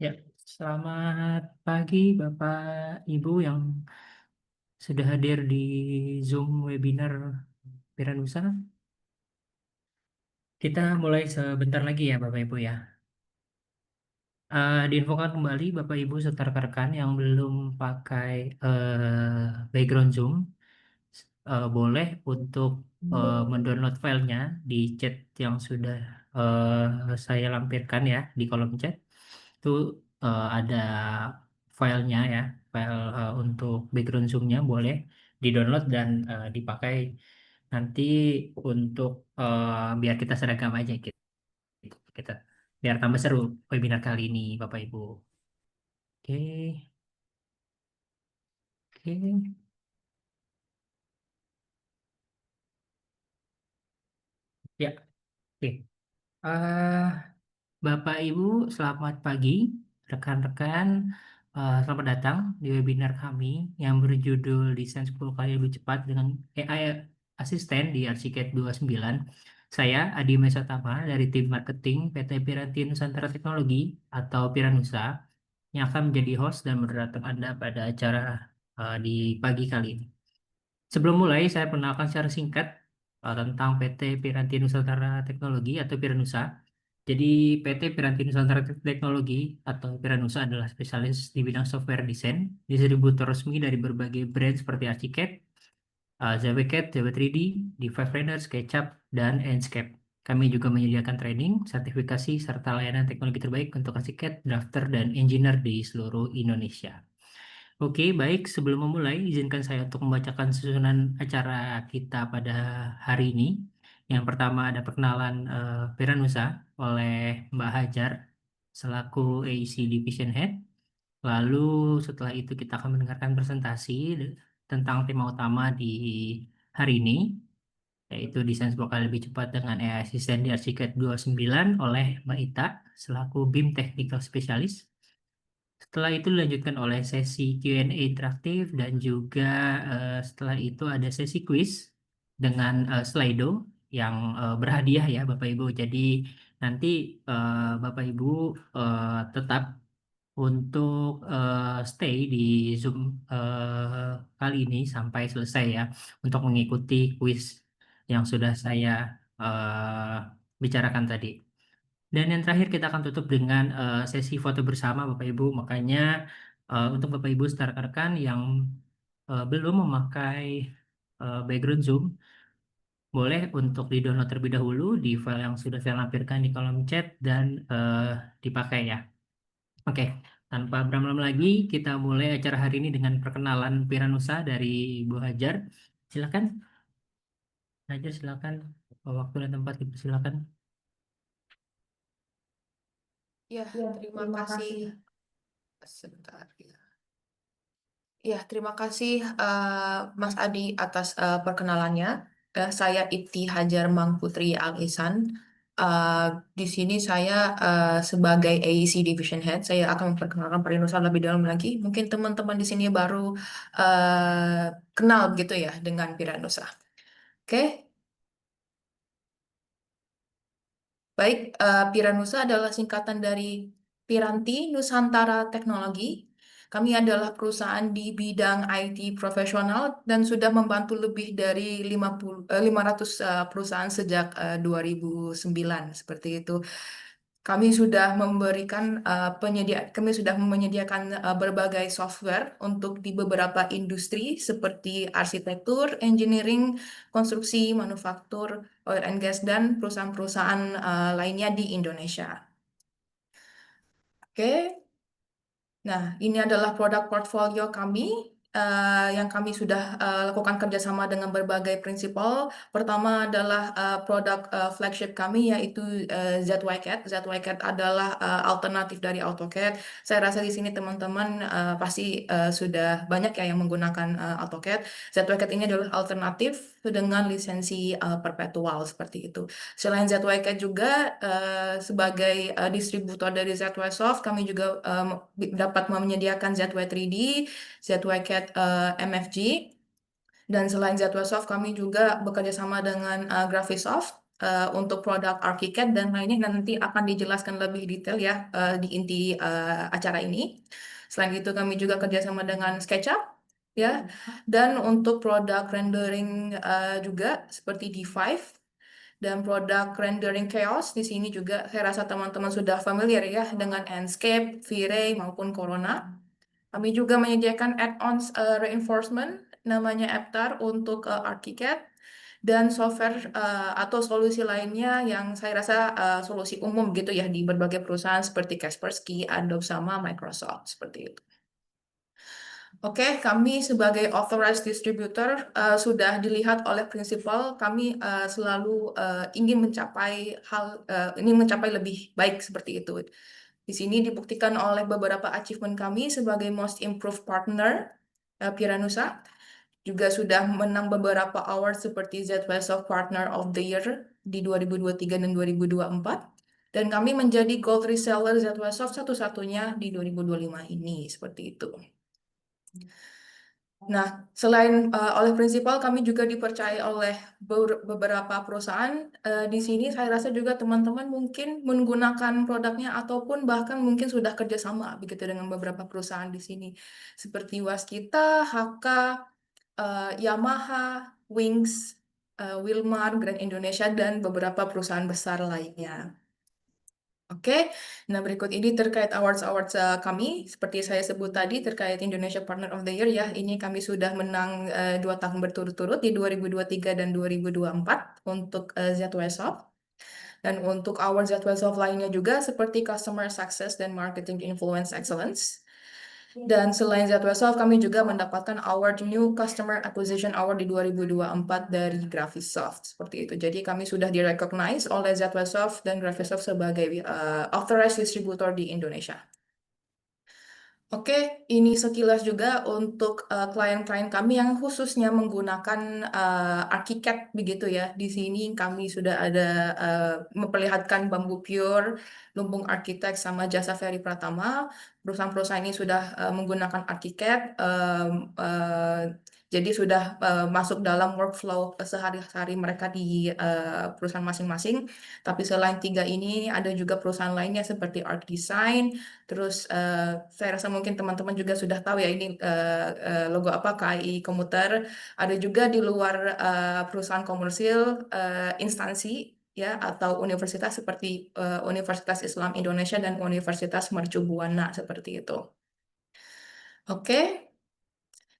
Ya, selamat pagi Bapak Ibu yang sudah hadir di Zoom webinar Piranusa. Kita mulai sebentar lagi ya Bapak Ibu ya. Diinfokan kembali Bapak Ibu serta rekan-rekan yang belum pakai background Zoom, boleh untuk mendownload filenya di chat yang sudah saya lampirkan ya di kolom chat. Itu ada filenya ya, file untuk background zoom-nya boleh di-download dan dipakai nanti untuk biar kita seragam aja gitu. Kita biar tambah seru webinar kali ini Bapak Ibu. Oke, oke. Ya, oke. Eh, Bapak Ibu, selamat pagi. Rekan-rekan, selamat datang di webinar kami yang berjudul Desain 10 kali lebih cepat dengan AI Asisten di Archicad 29. Saya Adi Mesotama dari tim marketing PT Piranti Nusantara Teknologi atau Piranusa yang akan menjadi host dan moderator Anda pada acara di pagi kali ini. Sebelum mulai, saya perkenalkan secara singkat tentang PT Piranti Nusantara Teknologi atau Piranusa. Jadi PT Piranti Nusantara Teknologi atau Piranusa adalah spesialis di bidang software desain, distributor resmi dari berbagai brand seperti Archicad, ZWCAD, ZW3D, Device Planner, SketchUp, dan Enscape. Kami juga menyediakan training, sertifikasi, serta layanan teknologi terbaik untuk Archicad, drafter, dan engineer di seluruh Indonesia. Oke, baik. Sebelum memulai, izinkan saya untuk membacakan susunan acara kita pada hari ini. Yang pertama ada perkenalan Piranusa oleh Mbak Hajar selaku AEC Division Head. Lalu setelah itu kita akan mendengarkan presentasi tentang tema utama di hari ini, yaitu desain bakal lebih cepat dengan AI Assistant di Archicad 29 oleh Mbak Ita selaku BIM Technical Specialist. Setelah itu dilanjutkan oleh sesi Q&A interaktif dan juga setelah itu ada sesi quiz dengan Slido yang berhadiah ya Bapak Ibu. Jadi nanti Bapak Ibu tetap untuk stay di Zoom kali ini sampai selesai ya untuk mengikuti quiz yang sudah saya bicarakan tadi. Dan yang terakhir kita akan tutup dengan sesi foto bersama Bapak Ibu. Makanya untuk Bapak Ibu serta rekan-rekan yang belum memakai background Zoom, boleh untuk di-download terlebih dahulu di file yang sudah saya lampirkan di kolom chat dan dipakai ya. Oke, tanpa berlama-lama lagi, kita mulai acara hari ini dengan perkenalan Piranusa dari Ibu Hajar. Silakan, Hajar silakan. Waktu dan tempat dipersilakan. Ya, terima kasih. Sebentar. Ya, terima kasih Mas Adi atas perkenalannya. Saya Iti Hajar Mangputri Al-Ihsan. Eh, di sini saya sebagai AEC Division Head, saya akan memperkenalkan Parinusa lebih dalam lagi. Mungkin teman-teman di sini baru kenal gitu ya dengan Piranusa. Oke, baik. Piranusa adalah singkatan dari Piranti Nusantara Teknologi. Kami adalah perusahaan di bidang IT profesional dan sudah membantu lebih dari 500 perusahaan sejak 2009 seperti itu. Kami sudah menyediakan berbagai software untuk di beberapa industri seperti arsitektur, engineering, konstruksi, manufaktur, oil and gas dan perusahaan-perusahaan lainnya di Indonesia. Oke. Nah, ini adalah produk portfolio kami yang kami sudah lakukan kerjasama dengan berbagai prinsipal. Pertama adalah produk flagship kami yaitu ZYCAD. ZYCAD adalah alternatif dari AutoCAD. Saya rasa di sini teman-teman pasti sudah banyak ya yang menggunakan AutoCAD. ZYCAD ini adalah alternatif dengan lisensi perpetual seperti itu. Selain ZYCAD juga sebagai distributor dari ZYSoft, kami juga dapat menyediakan ZY3D, ZYCAD MFG, dan selain ZYSoft kami juga bekerja sama dengan Graphisoft untuk produk ArchiCAD dan lainnya nanti akan dijelaskan lebih detail ya di inti acara ini. Selain itu kami juga kerjasama dengan SketchUp ya, dan untuk produk rendering juga seperti D5 dan produk rendering Chaos di sini juga saya rasa teman-teman sudah familiar ya dengan Enscape, V-Ray maupun Corona. Kami juga menyediakan add-ons reinforcement namanya Aptar untuk ArchiCAD dan software atau solusi lainnya yang saya rasa solusi umum gitu ya di berbagai perusahaan seperti Kaspersky, Adobe sama Microsoft seperti itu. Oke, kami sebagai authorized distributor sudah dilihat oleh prinsipal, kami selalu ingin mencapai ini mencapai lebih baik seperti itu. Di sini dibuktikan oleh beberapa achievement kami sebagai Most Improved Partner Piranusa, juga sudah menang beberapa award seperti ZWSoft Partner of the Year di 2023 dan 2024. Dan kami menjadi Gold Reseller ZWSoft satu-satunya di 2025 ini, seperti itu. Nah, selain oleh prinsipal, kami juga dipercaya oleh beberapa perusahaan. Di sini saya rasa juga teman-teman mungkin menggunakan produknya ataupun bahkan mungkin sudah kerjasama begitu dengan beberapa perusahaan di sini. Seperti Waskita, HK, Yamaha, Wings, Wilmar, Grand Indonesia, dan beberapa perusahaan besar lainnya. Oke, nah berikut ini terkait awards-awards kami. Seperti saya sebut tadi terkait Indonesia Partner of the Year ya, ini kami sudah menang 2 tahun berturut-turut di 2023 dan 2024 untuk ZWSoft. Dan untuk award ZWSoft lainnya juga seperti Customer Success dan Marketing Influence Excellence. Dan selain ZWSoft, kami juga mendapatkan award New Customer Acquisition Award di 2024 dari Graphisoft. Seperti itu. Jadi kami sudah direcognize oleh ZWSoft dan Graphisoft sebagai authorized distributor di Indonesia. Oke, ini sekilas juga untuk klien-klien kami yang khususnya menggunakan ArchiCAD begitu ya. Di sini kami sudah ada memperlihatkan Bambu Pure, Lumbung Architect sama Jasa Ferry Pratama. Perusahaan-perusahaan ini sudah menggunakan ArchiCAD, jadi sudah masuk dalam workflow sehari-hari mereka di perusahaan masing-masing. Tapi selain 3 ini ada juga perusahaan lainnya seperti ArcDesign. Terus saya rasa mungkin teman-teman juga sudah tahu ya ini logo apa KAI Komuter. Ada juga di luar perusahaan komersil instansi ya atau universitas seperti Universitas Islam Indonesia dan Universitas Mercu Buana seperti itu. Oke.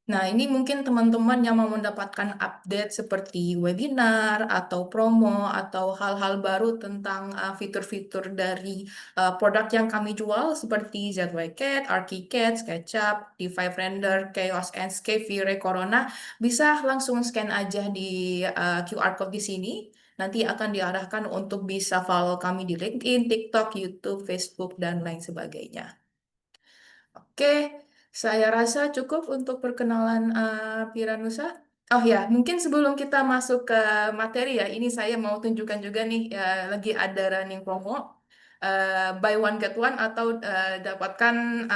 Nah, ini mungkin teman-teman yang mau mendapatkan update seperti webinar atau promo atau hal-hal baru tentang fitur-fitur dari produk yang kami jual seperti ZY-CAD, ArchiCAD, SketchUp, D5 Render, Chaos Enscape, V-Ray, Corona, bisa langsung scan aja di QR code di sini. Nanti akan diarahkan untuk bisa follow kami di LinkedIn, TikTok, YouTube, Facebook, dan lain sebagainya. Oke, saya rasa cukup untuk perkenalan Piranusa. Oh ya, mungkin sebelum kita masuk ke materi ya, ini saya mau tunjukkan juga nih, lagi ada running promo. Buy one get one atau dapatkan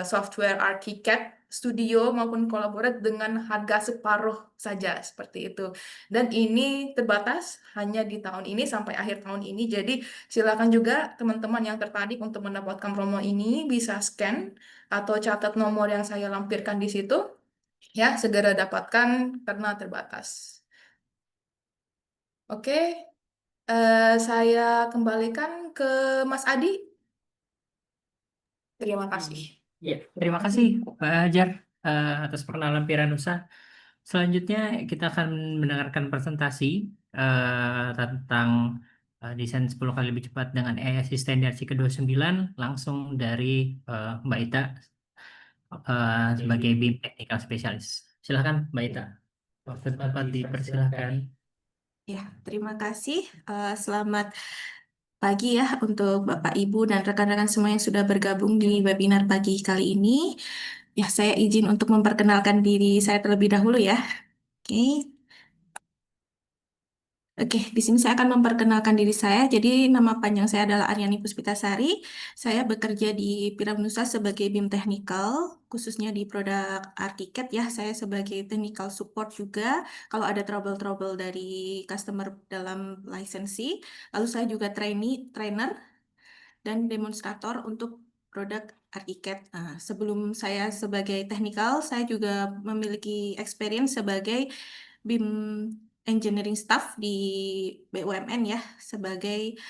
software ArchiCAD Studio maupun Collaborate dengan harga separuh saja seperti itu. Dan ini terbatas hanya di tahun ini sampai akhir tahun ini. Jadi silakan juga teman-teman yang tertarik untuk mendapatkan promo ini bisa scan atau catat nomor yang saya lampirkan di situ. Ya, segera dapatkan karena terbatas. Oke, saya kembalikan ke Mas Adi. Terima kasih. Ya, terima kasih Pak Hajar atas perkenalan Piranusa. Selanjutnya kita akan mendengarkan presentasi tentang desain 10 kali lebih cepat dengan AI Assistant versi ke-29 langsung dari Mbak Ita sebagai BIM Technical Specialist. Silakan Mbak Ita. Waktu dapat dipersilakan. Ya, terima kasih. Selamat pagi ya untuk Bapak, Ibu, dan rekan-rekan semua yang sudah bergabung di webinar pagi kali ini. Ya, saya izin untuk memperkenalkan diri saya terlebih dahulu ya. Oke. Oke, di sini saya akan memperkenalkan diri saya. Jadi nama panjang saya adalah Aryani Puspitasari. Saya bekerja di Piranusa sebagai BIM Technical, khususnya di produk Artiket ya. Saya sebagai technical support juga kalau ada trouble-trouble dari customer dalam lisensi. Lalu saya juga trainer dan demonstrator untuk produk Artiket. Nah, sebelum saya sebagai technical, saya juga memiliki experience sebagai BIM engineering staff di BUMN ya sebagai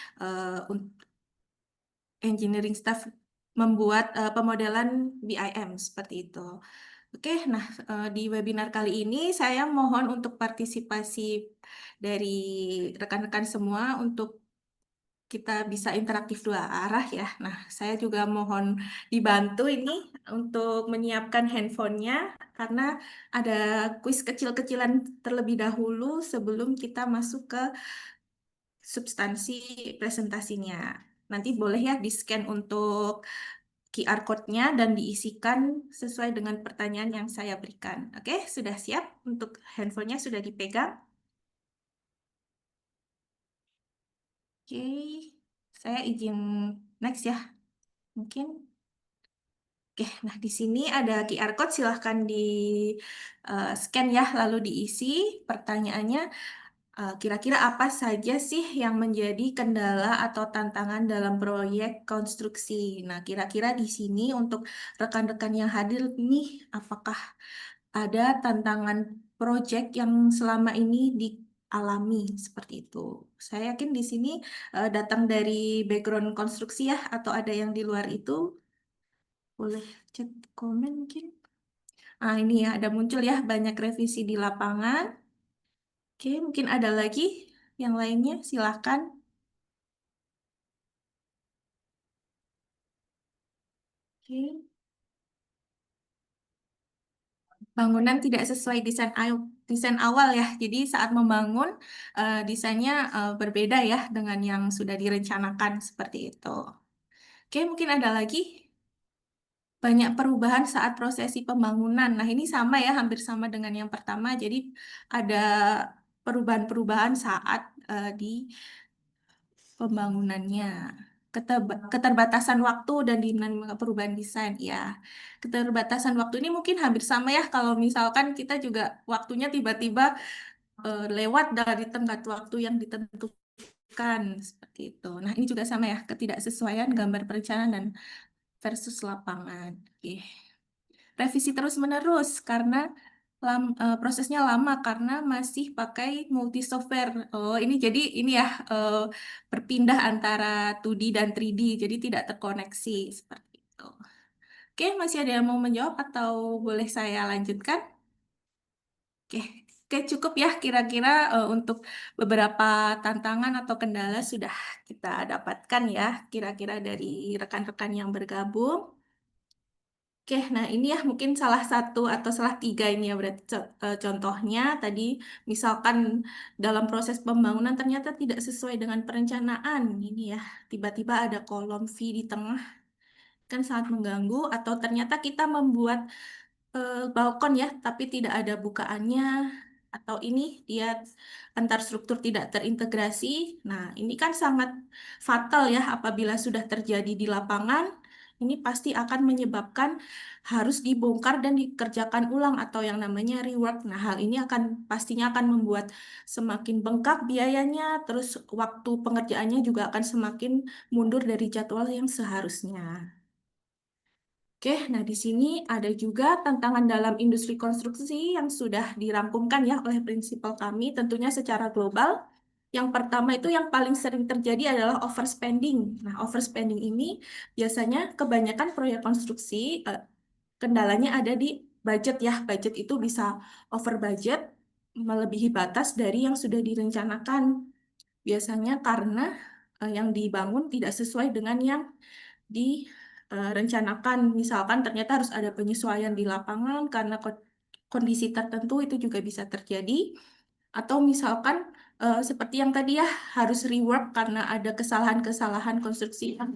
engineering staff membuat pemodelan BIM seperti itu. Oke, nah di webinar kali ini saya mohon untuk partisipasi dari rekan-rekan semua untuk kita bisa interaktif dua arah ya. Nah, saya juga mohon dibantu ini untuk menyiapkan handphonenya karena ada kuis kecil-kecilan terlebih dahulu sebelum kita masuk ke substansi presentasinya. Nanti boleh ya di-scan untuk QR code-nya dan diisikan sesuai dengan pertanyaan yang saya berikan. Oke, sudah siap untuk handphonenya sudah dipegang? Oke, saya izin next ya. Mungkin. Oke, nah di sini ada QR code, silahkan di scan ya, lalu diisi pertanyaannya. Kira-kira apa saja sih yang menjadi kendala atau tantangan dalam proyek konstruksi? Nah, kira-kira di sini untuk rekan-rekan yang hadir nih, apakah ada tantangan proyek yang selama ini dialami seperti itu? Saya yakin di sini datang dari background konstruksi ya, atau ada yang di luar itu? Boleh chat komen mungkin. Ini ya ada muncul ya banyak revisi di lapangan. Oke, mungkin ada lagi yang lainnya, silakan. Oke. Bangunan tidak sesuai desain awal ya. Jadi saat membangun desainnya berbeda ya dengan yang sudah direncanakan seperti itu. Oke, mungkin ada lagi banyak perubahan saat prosesi pembangunan. Nah, ini sama ya, hampir sama dengan yang pertama. Jadi ada perubahan-perubahan saat di pembangunannya. Keterbatasan waktu dan dinamika perubahan desain. Ya, keterbatasan waktu ini mungkin hampir sama ya kalau misalkan kita juga waktunya tiba-tiba lewat dari tenggat waktu yang ditentukan seperti itu. Nah, ini juga sama ya, ketidaksesuaian gambar perencanaan dan versus lapangan. Oke. Revisi terus-menerus karena prosesnya lama karena masih pakai multi software. Oh, ini jadi ini ya berpindah antara 2D dan 3D, jadi tidak terkoneksi seperti itu. Oke, masih ada yang mau menjawab atau boleh saya lanjutkan? Oke, oke cukup ya kira-kira untuk beberapa tantangan atau kendala sudah kita dapatkan ya kira-kira dari rekan-rekan yang bergabung. Oke, nah ini ya mungkin salah satu atau salah tiga ini ya berarti contohnya tadi misalkan dalam proses pembangunan ternyata tidak sesuai dengan perencanaan. Ini ya tiba-tiba ada kolom V di tengah kan sangat mengganggu atau ternyata kita membuat balkon ya tapi tidak ada bukaannya atau ini dia antar struktur tidak terintegrasi. Nah, ini kan sangat fatal ya apabila sudah terjadi di lapangan. Ini pasti akan menyebabkan harus dibongkar dan dikerjakan ulang atau yang namanya rework. Nah, hal ini pastinya akan membuat semakin bengkak biayanya, terus waktu pengerjaannya juga akan semakin mundur dari jadwal yang seharusnya. Oke, nah di sini ada juga tantangan dalam industri konstruksi yang sudah dirangkumkan ya oleh prinsipal kami, tentunya secara global. Yang pertama itu yang paling sering terjadi adalah overspending. Nah, overspending ini biasanya kebanyakan proyek konstruksi kendalanya ada di budget ya. Budget itu bisa over budget, melebihi batas dari yang sudah direncanakan. Biasanya karena yang dibangun tidak sesuai dengan yang direncanakan. Misalkan ternyata harus ada penyesuaian di lapangan karena kondisi tertentu itu juga bisa terjadi. Atau misalkan seperti yang tadi ya harus rework karena ada kesalahan-kesalahan konstruksi yang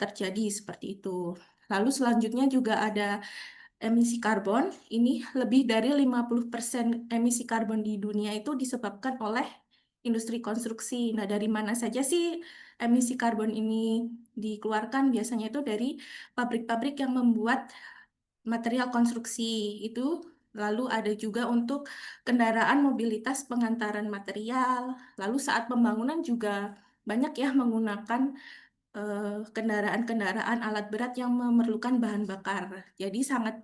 terjadi seperti itu. Lalu selanjutnya juga ada emisi karbon, ini lebih dari 50% emisi karbon di dunia itu disebabkan oleh industri konstruksi. Nah, dari mana saja sih emisi karbon ini dikeluarkan? Biasanya itu dari pabrik-pabrik yang membuat material konstruksi itu. Lalu ada juga untuk kendaraan mobilitas pengantaran material. Lalu saat pembangunan juga banyak ya menggunakan kendaraan-kendaraan alat berat yang memerlukan bahan bakar. Jadi sangat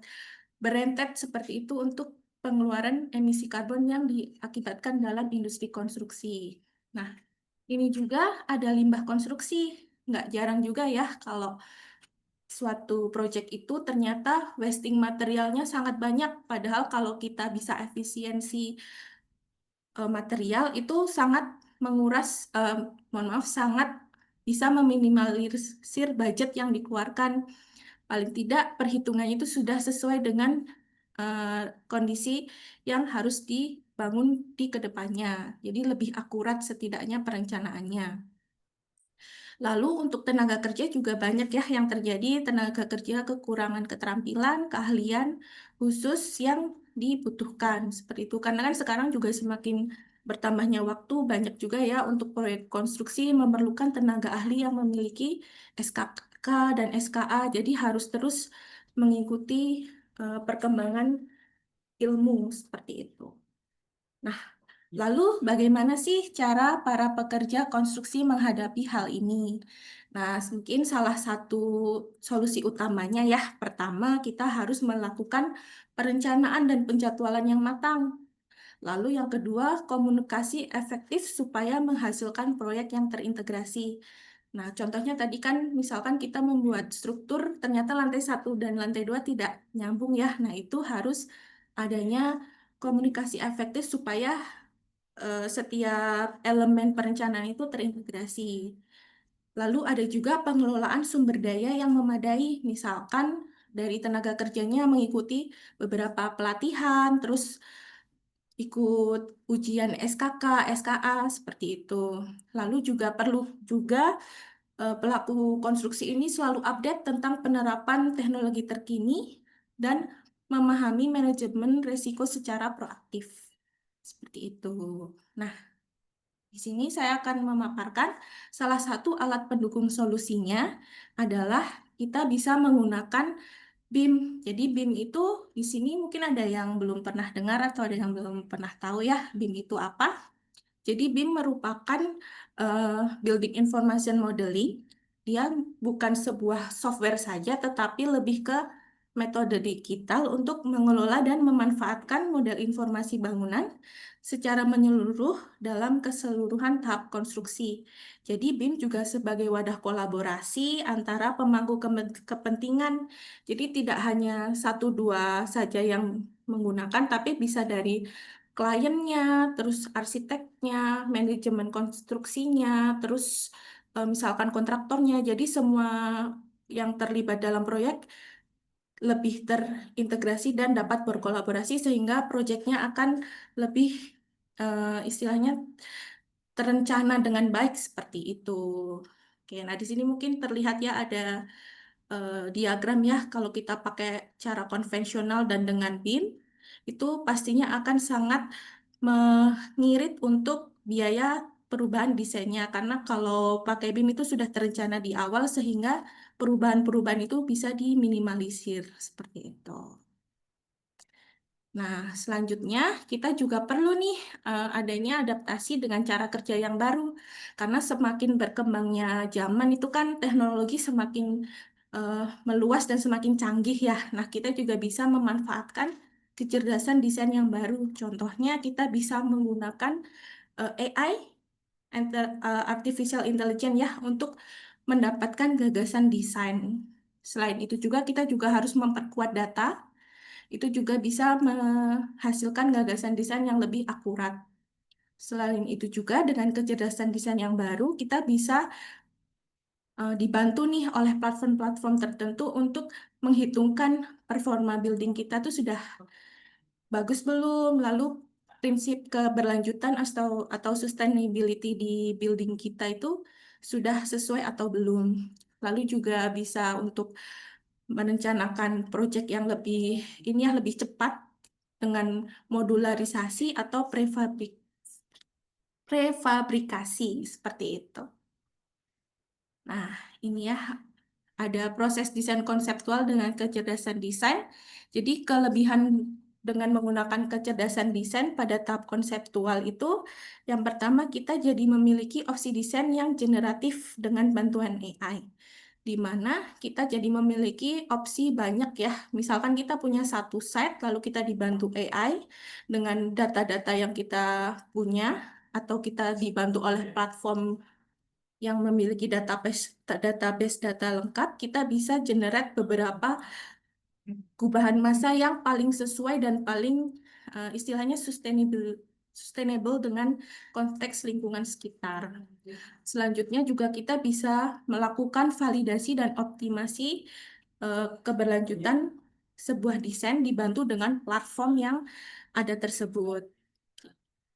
berentet seperti itu untuk pengeluaran emisi karbon yang diakibatkan dalam industri konstruksi. Nah, ini juga ada limbah konstruksi. Nggak jarang juga ya kalau suatu proyek itu ternyata wasting materialnya sangat banyak. Padahal kalau kita bisa efisiensi material itu sangat menguras, mohon maaf, sangat bisa meminimalisir budget yang dikeluarkan. Paling tidak perhitungannya itu sudah sesuai dengan kondisi yang harus dibangun di kedepannya. Jadi lebih akurat setidaknya perencanaannya. Lalu untuk tenaga kerja juga banyak ya yang terjadi, tenaga kerja kekurangan keterampilan, keahlian khusus yang dibutuhkan seperti itu. Karena kan sekarang juga semakin bertambahnya waktu, banyak juga ya untuk proyek konstruksi memerlukan tenaga ahli yang memiliki SKK dan SKA, jadi harus terus mengikuti perkembangan ilmu seperti itu. Nah, lalu bagaimana sih cara para pekerja konstruksi menghadapi hal ini? Nah, mungkin salah satu solusi utamanya ya, pertama kita harus melakukan perencanaan dan penjadwalan yang matang. Lalu yang kedua, komunikasi efektif supaya menghasilkan proyek yang terintegrasi. Nah, contohnya tadi kan misalkan kita membuat struktur, ternyata lantai 1 dan lantai 2 tidak nyambung ya. Nah, itu harus adanya komunikasi efektif supaya setiap elemen perencanaan itu terintegrasi. Lalu ada juga pengelolaan sumber daya yang memadai, misalkan dari tenaga kerjanya mengikuti beberapa pelatihan, terus ikut ujian SKK, SKA, seperti itu. Lalu juga perlu juga pelaku konstruksi ini selalu update tentang penerapan teknologi terkini dan memahami manajemen risiko secara proaktif. Seperti itu. Nah, di sini saya akan memaparkan salah satu alat pendukung solusinya adalah kita bisa menggunakan BIM. Jadi BIM itu di sini mungkin ada yang belum pernah dengar atau ada yang belum pernah tahu ya BIM itu apa. Jadi BIM merupakan Building Information Modeling. Dia bukan sebuah software saja, tetapi lebih ke metode digital untuk mengelola dan memanfaatkan model informasi bangunan secara menyeluruh dalam keseluruhan tahap konstruksi. Jadi BIM juga sebagai wadah kolaborasi antara pemangku kepentingan. Jadi tidak hanya satu dua saja yang menggunakan, tapi bisa dari kliennya, terus arsiteknya, manajemen konstruksinya, terus misalkan kontraktornya. Jadi semua yang terlibat dalam proyek lebih terintegrasi dan dapat berkolaborasi sehingga proyeknya akan lebih istilahnya terencana dengan baik seperti itu. Oke, nah di sini mungkin terlihat ya ada diagram ya kalau kita pakai cara konvensional dan dengan BIM itu pastinya akan sangat mengirit untuk biaya perubahan desainnya karena kalau pakai BIM itu sudah terencana di awal sehingga perubahan-perubahan itu bisa diminimalisir seperti itu. Nah, selanjutnya kita juga perlu nih adanya adaptasi dengan cara kerja yang baru karena semakin berkembangnya zaman itu kan teknologi semakin meluas dan semakin canggih ya. Nah, kita juga bisa memanfaatkan kecerdasan desain yang baru. Contohnya kita bisa menggunakan AI, Artificial Intelligence ya, untuk mendapatkan gagasan desain. Selain itu juga kita juga harus memperkuat data, itu juga bisa menghasilkan gagasan desain yang lebih akurat. Selain itu juga dengan kecerdasan desain yang baru, kita bisa dibantu nih oleh platform-platform tertentu untuk menghitungkan performa building kita tuh sudah bagus belum, lalu prinsip keberlanjutan atau sustainability di building kita itu sudah sesuai atau belum. Lalu juga bisa untuk merencanakan proyek yang lebih cepat dengan modularisasi atau prefabrikasi seperti itu. Nah, ini ya ada proses desain konseptual dengan kecerdasan desain. Jadi kelebihan dengan menggunakan kecerdasan desain pada tahap konseptual itu, yang pertama kita jadi memiliki opsi desain yang generatif dengan bantuan AI. Di mana kita jadi memiliki opsi banyak ya. Misalkan kita punya satu site, lalu kita dibantu AI dengan data-data yang kita punya, atau kita dibantu oleh platform yang memiliki database data lengkap, kita bisa generate beberapa gubahan massa yang paling sesuai dan paling istilahnya sustainable dengan konteks lingkungan sekitar. Selanjutnya juga kita bisa melakukan validasi dan optimasi keberlanjutan sebuah desain dibantu dengan platform yang ada tersebut.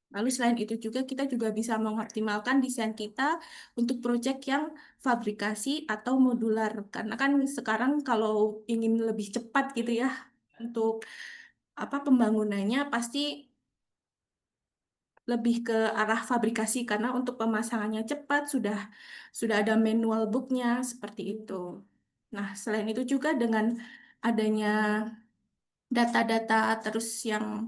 Lalu selain itu juga kita juga bisa mengoptimalkan desain kita untuk proyek yang fabrikasi atau modular. Karena kan sekarang kalau ingin lebih cepat gitu ya untuk pembangunannya pasti lebih ke arah fabrikasi karena untuk pemasangannya cepat sudah ada manual booknya seperti itu. Nah, selain itu juga dengan adanya data-data terus yang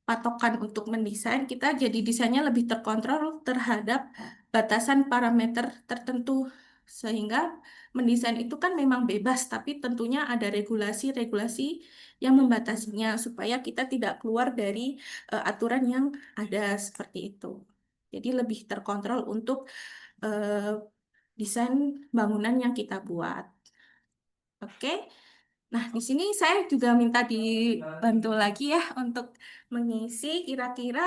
patokan untuk mendesain, kita jadi desainnya lebih terkontrol terhadap batasan parameter tertentu. Sehingga mendesain itu kan memang bebas, tapi tentunya ada regulasi-regulasi yang membatasinya supaya kita tidak keluar dari aturan yang ada seperti itu. Jadi lebih terkontrol untuk eh, desain bangunan yang kita buat. Oke. Nah, di sini saya juga minta dibantu lagi ya untuk mengisi kira-kira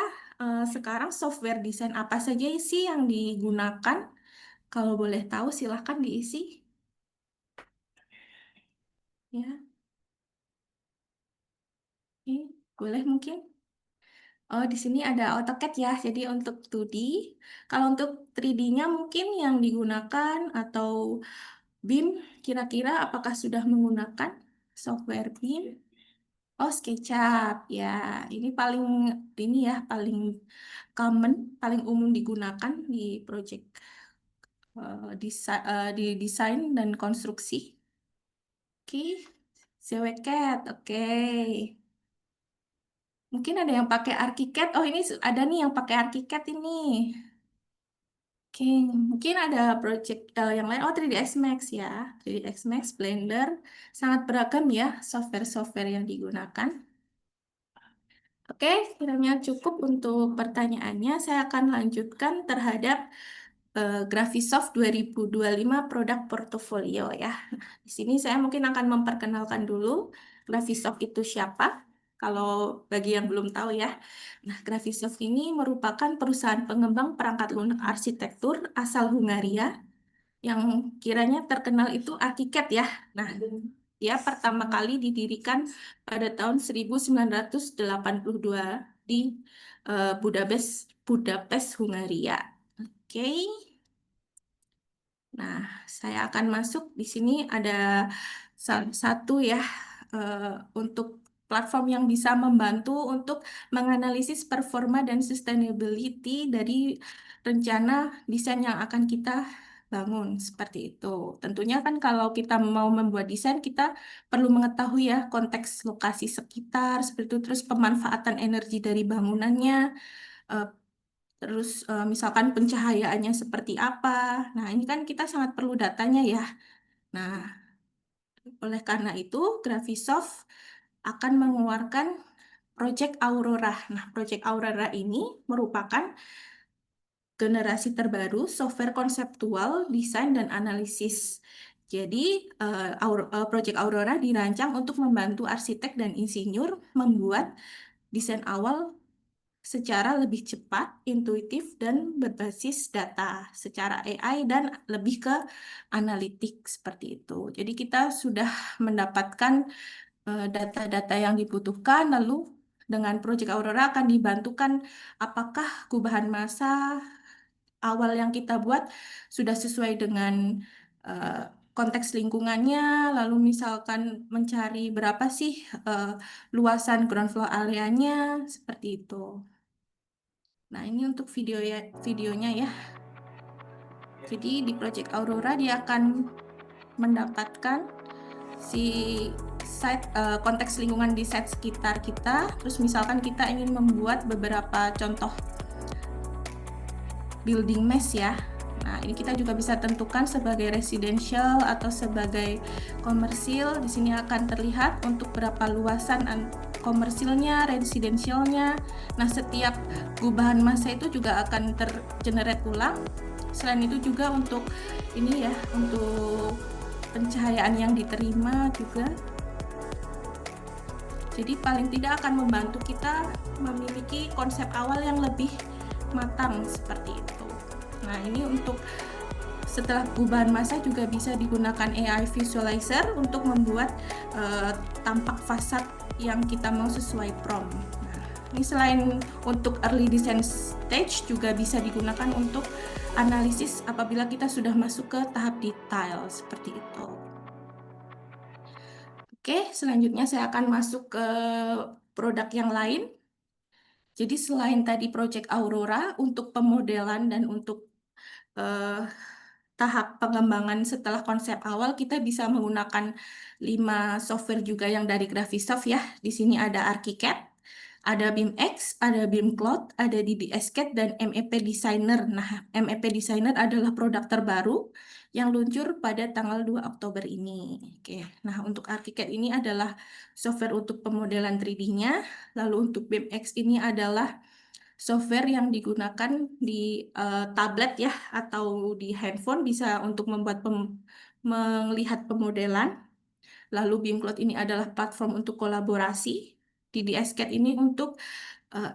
sekarang software desain apa saja sih yang digunakan. Kalau boleh tahu silahkan diisi. Ya, oke. Boleh mungkin. Oh, di sini ada AutoCAD ya. Jadi untuk 2D, kalau untuk 3D-nya mungkin yang digunakan atau BIM, kira-kira apakah sudah menggunakan software BIM? Oh, SketchUp. Ya, ini ya paling common, paling umum digunakan di project di desain dan konstruksi. Oke, CWCAD. Oke. Mungkin ada yang pakai ArchiCAD. Oh, ini ada nih yang pakai ArchiCAD ini. Oke, mungkin ada project yang lain. Oh, 3ds Max ya. 3ds Max, Blender. Sangat beragam ya software-software yang digunakan. Oke, kiranya cukup untuk pertanyaannya. Saya akan lanjutkan terhadap Graphisoft 2025 produk portofolio ya. Nah, di sini saya mungkin akan memperkenalkan dulu Graphisoft itu siapa. Kalau bagi yang belum tahu ya. Nah, Graphisoft ini merupakan perusahaan pengembang perangkat lunak arsitektur asal Hungaria yang kiranya terkenal itu ArchiCAD ya. Nah, dia pertama kali didirikan pada tahun 1982 di Budapest, Hungaria. Oke. Nah, saya akan masuk di sini ada satu ya eh, untuk platform yang bisa membantu untuk menganalisis performa dan sustainability dari rencana desain yang akan kita bangun seperti itu. Tentunya kan kalau kita mau membuat desain kita perlu mengetahui ya konteks lokasi sekitar seperti itu, terus pemanfaatan energi dari bangunannya, eh, terus misalkan pencahayaannya seperti apa. Nah, ini kan kita sangat perlu datanya ya. Nah, oleh karena itu Graphisoft akan mengeluarkan Project Aurora. Nah, Project Aurora ini merupakan generasi terbaru software konseptual, desain, dan analisis. Jadi, Project Aurora dirancang untuk membantu arsitek dan insinyur membuat desain awal secara lebih cepat, intuitif, dan berbasis data secara AI dan lebih ke analitik seperti itu. Jadi kita sudah mendapatkan data-data yang dibutuhkan, lalu dengan Project Aurora akan dibantukan apakah gubahan massa awal yang kita buat sudah sesuai dengan eh, konteks lingkungannya, lalu misalkan mencari berapa sih luasan ground floor areanya, seperti itu. Nah, ini untuk videonya ya. Jadi di Project Aurora dia akan mendapatkan si konteks lingkungan di site sekitar kita. Terus misalkan kita ingin membuat beberapa contoh building mesh ya. Nah, ini kita juga bisa tentukan sebagai residential atau sebagai komersil. Di sini akan terlihat untuk berapa luasan komersilnya, residentialnya. Nah, setiap gubahan massa itu juga akan tergenerate ulang. Selain itu juga untuk ini ya, untuk pencahayaan yang diterima juga. Jadi paling tidak akan membantu kita memiliki konsep awal yang lebih matang seperti itu. Nah, ini untuk setelah gubahan massa juga bisa digunakan AI visualizer untuk membuat tampak fasad yang kita mau sesuai prompt. Nah, ini selain untuk early design stage juga bisa digunakan untuk analisis apabila kita sudah masuk ke tahap detail seperti itu. Oke, selanjutnya saya akan masuk ke produk yang lain. Jadi selain tadi Project Aurora untuk pemodelan dan untuk tahap pengembangan setelah konsep awal, kita bisa menggunakan 5 software juga yang dari Graphisoft ya. Di sini ada ArchiCAD, ada BIMX, ada BIMCloud, ada DBSCAD, dan MEP Designer. Nah, MEP Designer adalah produk terbaru yang luncur pada tanggal 2 Oktober ini. Oke, nah untuk ArchiCAD ini adalah software untuk pemodelan 3D-nya. Lalu untuk BIMX ini adalah software yang digunakan di tablet ya atau di handphone bisa untuk membuat melihat pemodelan. Lalu BIMCloud ini adalah platform untuk kolaborasi. DDS-CAD ini untuk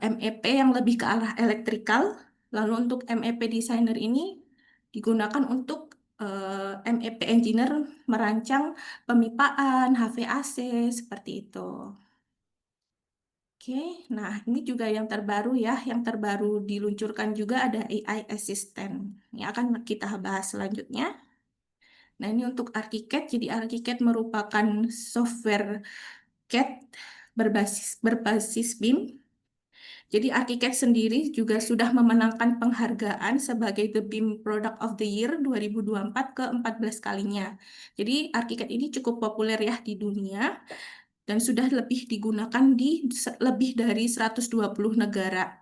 MEP yang lebih ke arah elektrikal. Lalu untuk MEP Designer ini digunakan untuk MEP Engineer merancang pemipaan, HVAC, seperti itu. Oke, nah ini juga yang terbaru ya, yang terbaru diluncurkan juga ada AI Assistant. Ini akan kita bahas selanjutnya. Nah ini untuk ArchiCAD, jadi ArchiCAD merupakan software CAD berbasis BIM. Jadi ArchiCAD sendiri juga sudah memenangkan penghargaan sebagai The BIM Product of the Year 2024 ke-14 kalinya. Jadi ArchiCAD ini cukup populer ya di dunia dan sudah lebih digunakan di lebih dari 120 negara.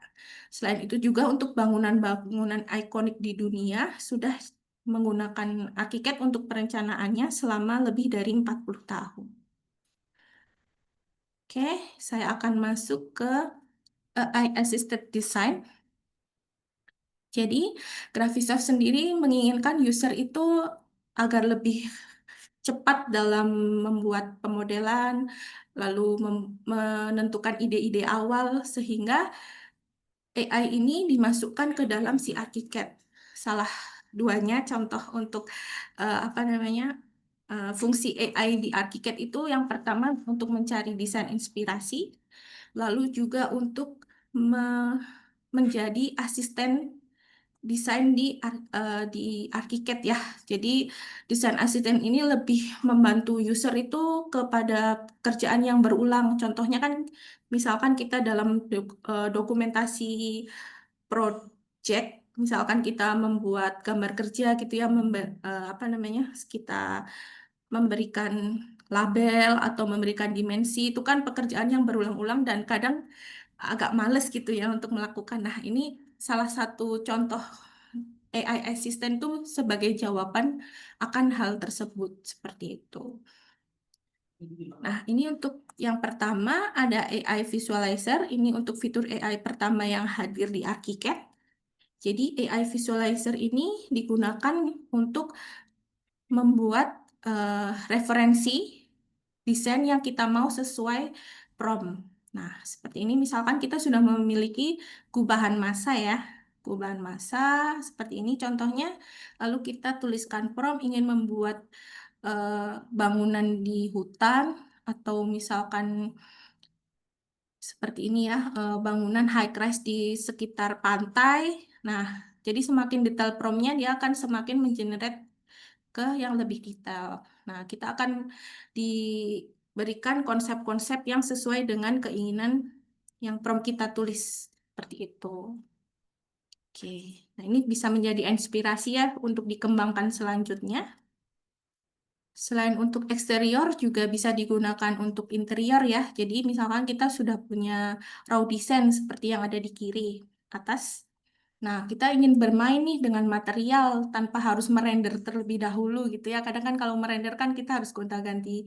Selain itu juga untuk bangunan-bangunan ikonik di dunia sudah menggunakan ArchiCAD untuk perencanaannya selama lebih dari 40 tahun. Oke, saya akan masuk ke AI Assisted Design. Jadi, Graphisoft sendiri menginginkan user itu agar lebih cepat dalam membuat pemodelan, lalu menentukan ide-ide awal, sehingga AI ini dimasukkan ke dalam si ArchiCAD. Salah duanya contoh untuk apa namanya fungsi AI di ArchiCAD itu yang pertama untuk mencari desain inspirasi, lalu juga untuk menjadi asisten desain di ArchiCAD ya. Jadi desain asisten ini lebih membantu user itu kepada kerjaan yang berulang. Contohnya kan misalkan kita dalam dokumentasi project, misalkan kita membuat gambar kerja gitu ya, apa namanya, kita memberikan label atau memberikan dimensi, itu kan pekerjaan yang berulang-ulang dan kadang agak males gitu ya untuk melakukan. Nah, ini salah satu contoh AI assistant tuh sebagai jawaban akan hal tersebut seperti itu. Nah, ini untuk yang pertama ada AI visualizer. Ini untuk fitur AI pertama yang hadir di ArchiCAD. Jadi AI visualizer ini digunakan untuk membuat referensi desain yang kita mau sesuai prompt. Nah, seperti ini misalkan kita sudah memiliki gubahan massa ya. Gubahan massa seperti ini contohnya. Lalu kita tuliskan prompt ingin membuat bangunan di hutan atau misalkan seperti ini ya, bangunan high rise di sekitar pantai. Nah, jadi semakin detail promptnya dia akan semakin mengenerate ke yang lebih detail. Nah, kita akan diberikan konsep-konsep yang sesuai dengan keinginan yang prompt kita tulis seperti itu. Oke, nah ini bisa menjadi inspirasi ya untuk dikembangkan selanjutnya. Selain untuk eksterior juga bisa digunakan untuk interior ya. Jadi misalkan kita sudah punya raw design seperti yang ada di kiri atas. Nah, kita ingin bermain nih dengan material tanpa harus merender terlebih dahulu gitu ya. Kadang kan kalau merender kan kita harus gonta-ganti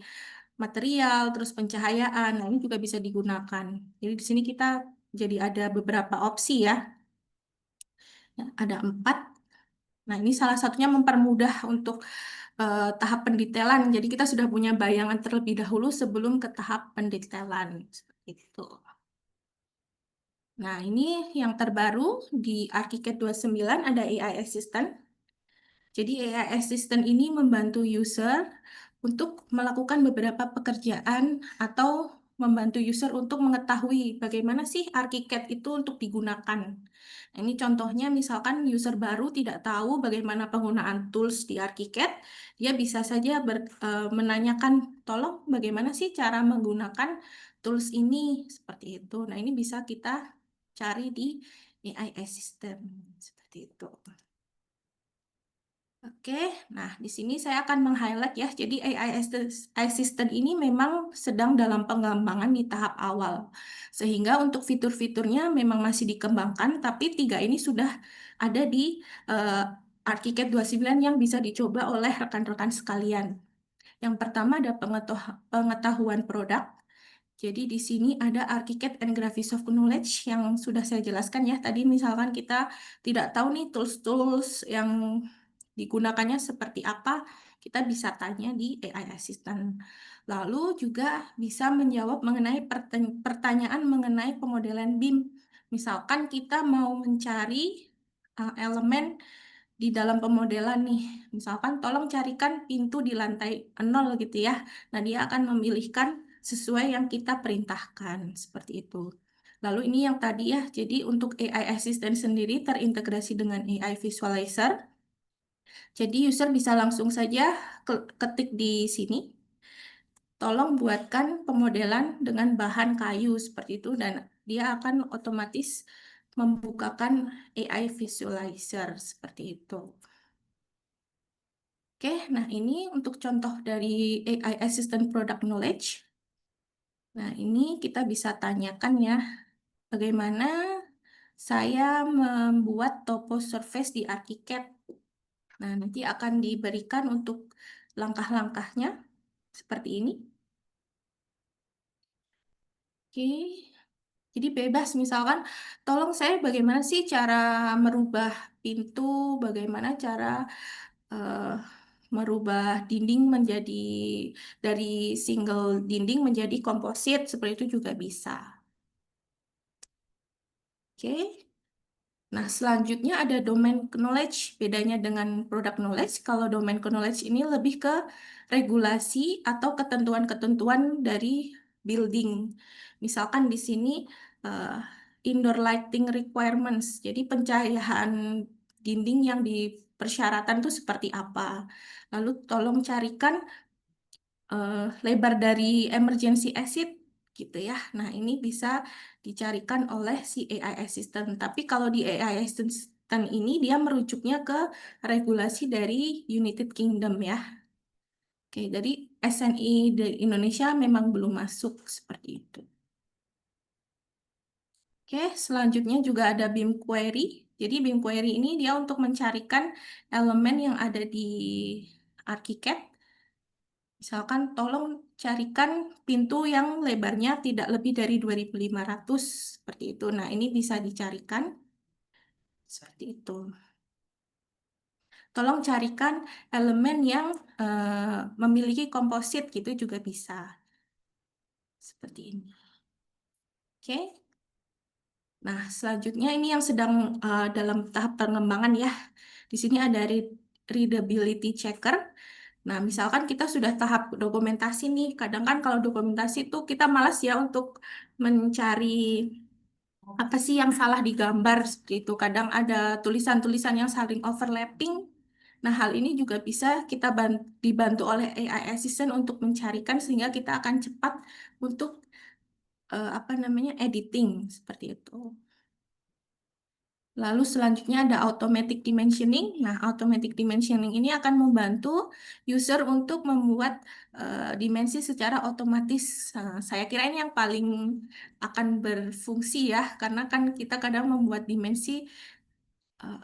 material, terus pencahayaan. Nah, ini juga bisa digunakan. Jadi di sini kita jadi ada beberapa opsi ya. Nah, ada 4. Nah, ini salah satunya mempermudah untuk tahap pendetailan. Jadi kita sudah punya bayangan terlebih dahulu sebelum ke tahap pendetailan. Seperti itu. Nah, ini yang terbaru di ArchiCAD 29 ada AI Assistant. Jadi AI Assistant ini membantu user untuk melakukan beberapa pekerjaan atau membantu user untuk mengetahui bagaimana sih ArchiCAD itu untuk digunakan. Nah, ini contohnya misalkan user baru tidak tahu bagaimana penggunaan tools di ArchiCAD, dia bisa saja menanyakan, tolong bagaimana sih cara menggunakan tools ini, seperti itu. Nah, ini bisa kita cari di AI Assistant, seperti itu. Oke, nah di sini saya akan meng-highlight ya. Jadi AI Assistant ini memang sedang dalam pengembangan di tahap awal. Sehingga untuk fitur-fiturnya memang masih dikembangkan, tapi 3 ini sudah ada di ArchiCAD 29 yang bisa dicoba oleh rekan-rekan sekalian. Yang pertama ada pengetahuan produk. Jadi di sini ada ArchiCAD and Graphisoft Knowledge yang sudah saya jelaskan ya. Tadi misalkan kita tidak tahu nih tools-tools yang digunakannya seperti apa, kita bisa tanya di AI Assistant. Lalu juga bisa menjawab mengenai pertanyaan mengenai pemodelan BIM. Misalkan kita mau mencari elemen di dalam pemodelan nih. Misalkan tolong carikan pintu di lantai 0 gitu ya. Nah, dia akan memilihkan sesuai yang kita perintahkan. Seperti itu. Lalu ini yang tadi ya, jadi untuk AI Assistant sendiri terintegrasi dengan AI Visualizer. Jadi user bisa langsung saja ketik di sini. Tolong buatkan pemodelan dengan bahan kayu seperti itu dan dia akan otomatis membukakan AI Visualizer seperti itu. Oke, nah ini untuk contoh dari AI Assistant Product Knowledge. Nah, ini kita bisa tanyakan ya, bagaimana saya membuat topo surface di ArchiCAD. Nah, nanti akan diberikan untuk langkah-langkahnya seperti ini. Oke, jadi bebas misalkan, tolong saya bagaimana sih cara merubah pintu, bagaimana cara eh, merubah dinding menjadi dari single dinding menjadi komposit, seperti itu juga bisa. Oke. Nah, selanjutnya ada domain knowledge. Bedanya dengan product knowledge, kalau domain knowledge ini lebih ke regulasi atau ketentuan-ketentuan dari building. Misalkan di sini eh, indoor lighting requirements. Jadi pencahayaan dinding yang dipersyaratkan itu seperti apa. Lalu tolong carikan lebar dari emergency exit gitu ya. Nah, ini bisa dicarikan oleh si AI Assistant. Tapi kalau di AI Assistant ini dia merujuknya ke regulasi dari United Kingdom ya. Oke, jadi SNI dari Indonesia memang belum masuk seperti itu. Oke, selanjutnya juga ada BIM query. Jadi BIM query ini dia untuk mencarikan elemen yang ada di ArchiCAD. Misalkan tolong carikan pintu yang lebarnya tidak lebih dari 2.500 seperti itu. Nah, ini bisa dicarikan seperti itu. Tolong carikan elemen yang memiliki komposit gitu juga bisa. Seperti ini. Oke. Nah, selanjutnya ini yang sedang dalam tahap pengembangan ya. Di sini ada readability checker. Nah, misalkan kita sudah tahap dokumentasi nih, kadang kan kalau dokumentasi itu kita malas ya untuk mencari apa sih yang salah di gambar seperti itu. Kadang ada tulisan-tulisan yang saling overlapping. Nah, hal ini juga bisa kita dibantu oleh AI Assistant untuk mencarikan sehingga kita akan cepat untuk apa namanya editing seperti itu. Lalu selanjutnya ada automatic dimensioning. Nah, automatic dimensioning ini akan membantu user untuk membuat dimensi secara otomatis. Saya kira ini yang paling akan berfungsi ya, karena kan kita kadang membuat dimensi eh,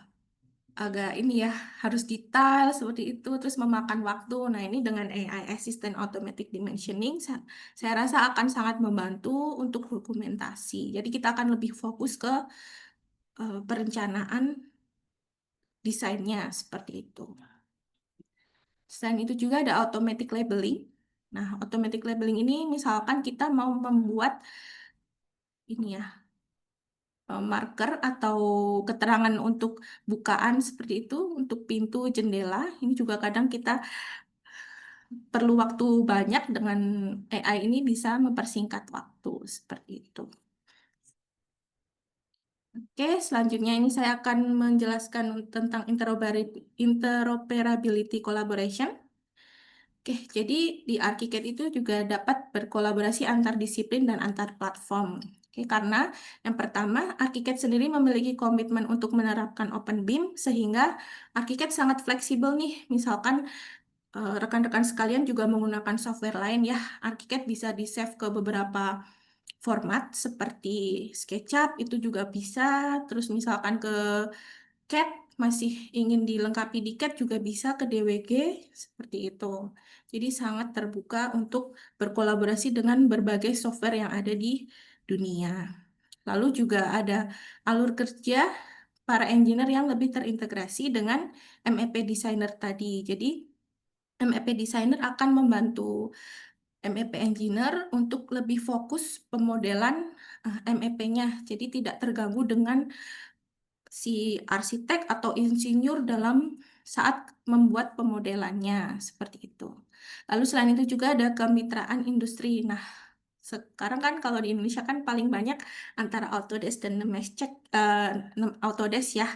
agak ini ya, harus detail seperti itu, terus memakan waktu. Nah, ini dengan AI Assistant Automatic Dimensioning, saya rasa akan sangat membantu untuk dokumentasi. Jadi kita akan lebih fokus ke perencanaan desainnya seperti itu. Selain itu juga ada automatic labeling. Nah, automatic labeling ini misalkan kita mau membuat ini ya, marker atau keterangan untuk bukaan seperti itu untuk pintu jendela. Ini juga kadang kita perlu waktu banyak, dengan AI ini bisa mempersingkat waktu seperti itu. Oke, selanjutnya ini saya akan menjelaskan tentang interoperability collaboration. Oke, jadi di ArchiCAD itu juga dapat berkolaborasi antar disiplin dan antar platform. Oke, karena yang pertama, ArchiCAD sendiri memiliki komitmen untuk menerapkan Open BIM, sehingga ArchiCAD sangat fleksibel nih. Misalkan rekan-rekan sekalian juga menggunakan software lain ya, ArchiCAD bisa di-save ke beberapa format seperti SketchUp itu juga bisa, terus misalkan ke CAD masih ingin dilengkapi di CAD juga bisa ke DWG seperti itu. Jadi sangat terbuka untuk berkolaborasi dengan berbagai software yang ada di dunia. Lalu juga ada alur kerja para engineer yang lebih terintegrasi dengan MEP designer tadi. Jadi MEP designer akan membantu MEP engineer untuk lebih fokus pemodelan MEP-nya. Jadi tidak terganggu dengan si arsitek atau insinyur dalam saat membuat pemodelannya seperti itu. Lalu selain itu juga ada kemitraan industri. Nah, sekarang kan kalau di Indonesia kan paling banyak antara Autodesk dan Autodesk ya,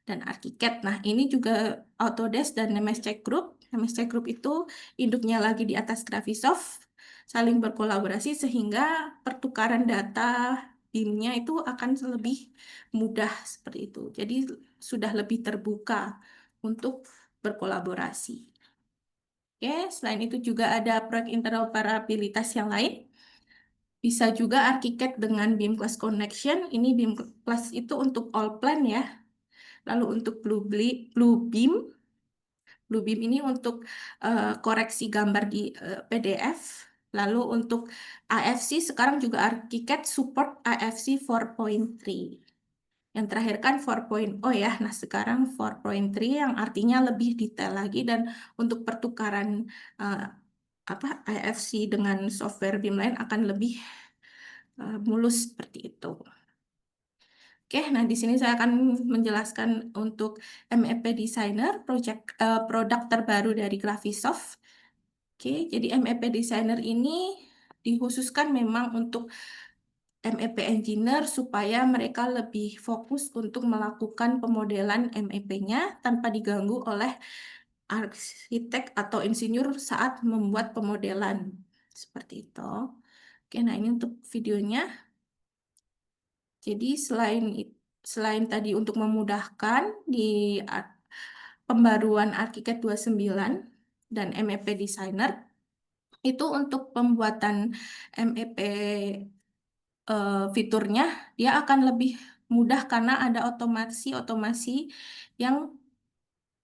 dan ArchiCAD. Nah, ini juga Autodesk dan Nemetschek Group. Nemetschek Group itu induknya lagi di atas Graphisoft, saling berkolaborasi sehingga pertukaran data BIM-nya itu akan lebih mudah seperti itu. Jadi sudah lebih terbuka untuk berkolaborasi. Oke, selain itu juga ada proyek interoperabilitas yang lain. Bisa juga ArchiCAD dengan BIM Class Connection. Ini BIM Class itu untuk all plan ya. Lalu untuk Bluebeam, Bluebeam ini untuk koreksi gambar di PDF. Lalu untuk AFC, sekarang juga ArchiCAD support AFC 4.3. Yang terakhir kan 4.0 ya. Nah, sekarang 4.3 yang artinya lebih detail lagi, dan untuk pertukaran eh, AFC dengan software BIM lain akan lebih mulus seperti itu. Oke, nah di sini saya akan menjelaskan untuk MEP Designer, produk terbaru dari Graphisoft. Oke, jadi MEP Designer ini dikhususkan memang untuk MEP Engineer supaya mereka lebih fokus untuk melakukan pemodelan MEP-nya tanpa diganggu oleh arsitek atau insinyur saat membuat pemodelan. Seperti itu. Oke, nah ini untuk videonya. Jadi selain tadi untuk memudahkan di pembaruan ArchiCAD 29 dan MEP Designer, itu untuk pembuatan MEP fiturnya dia akan lebih mudah karena ada otomasi yang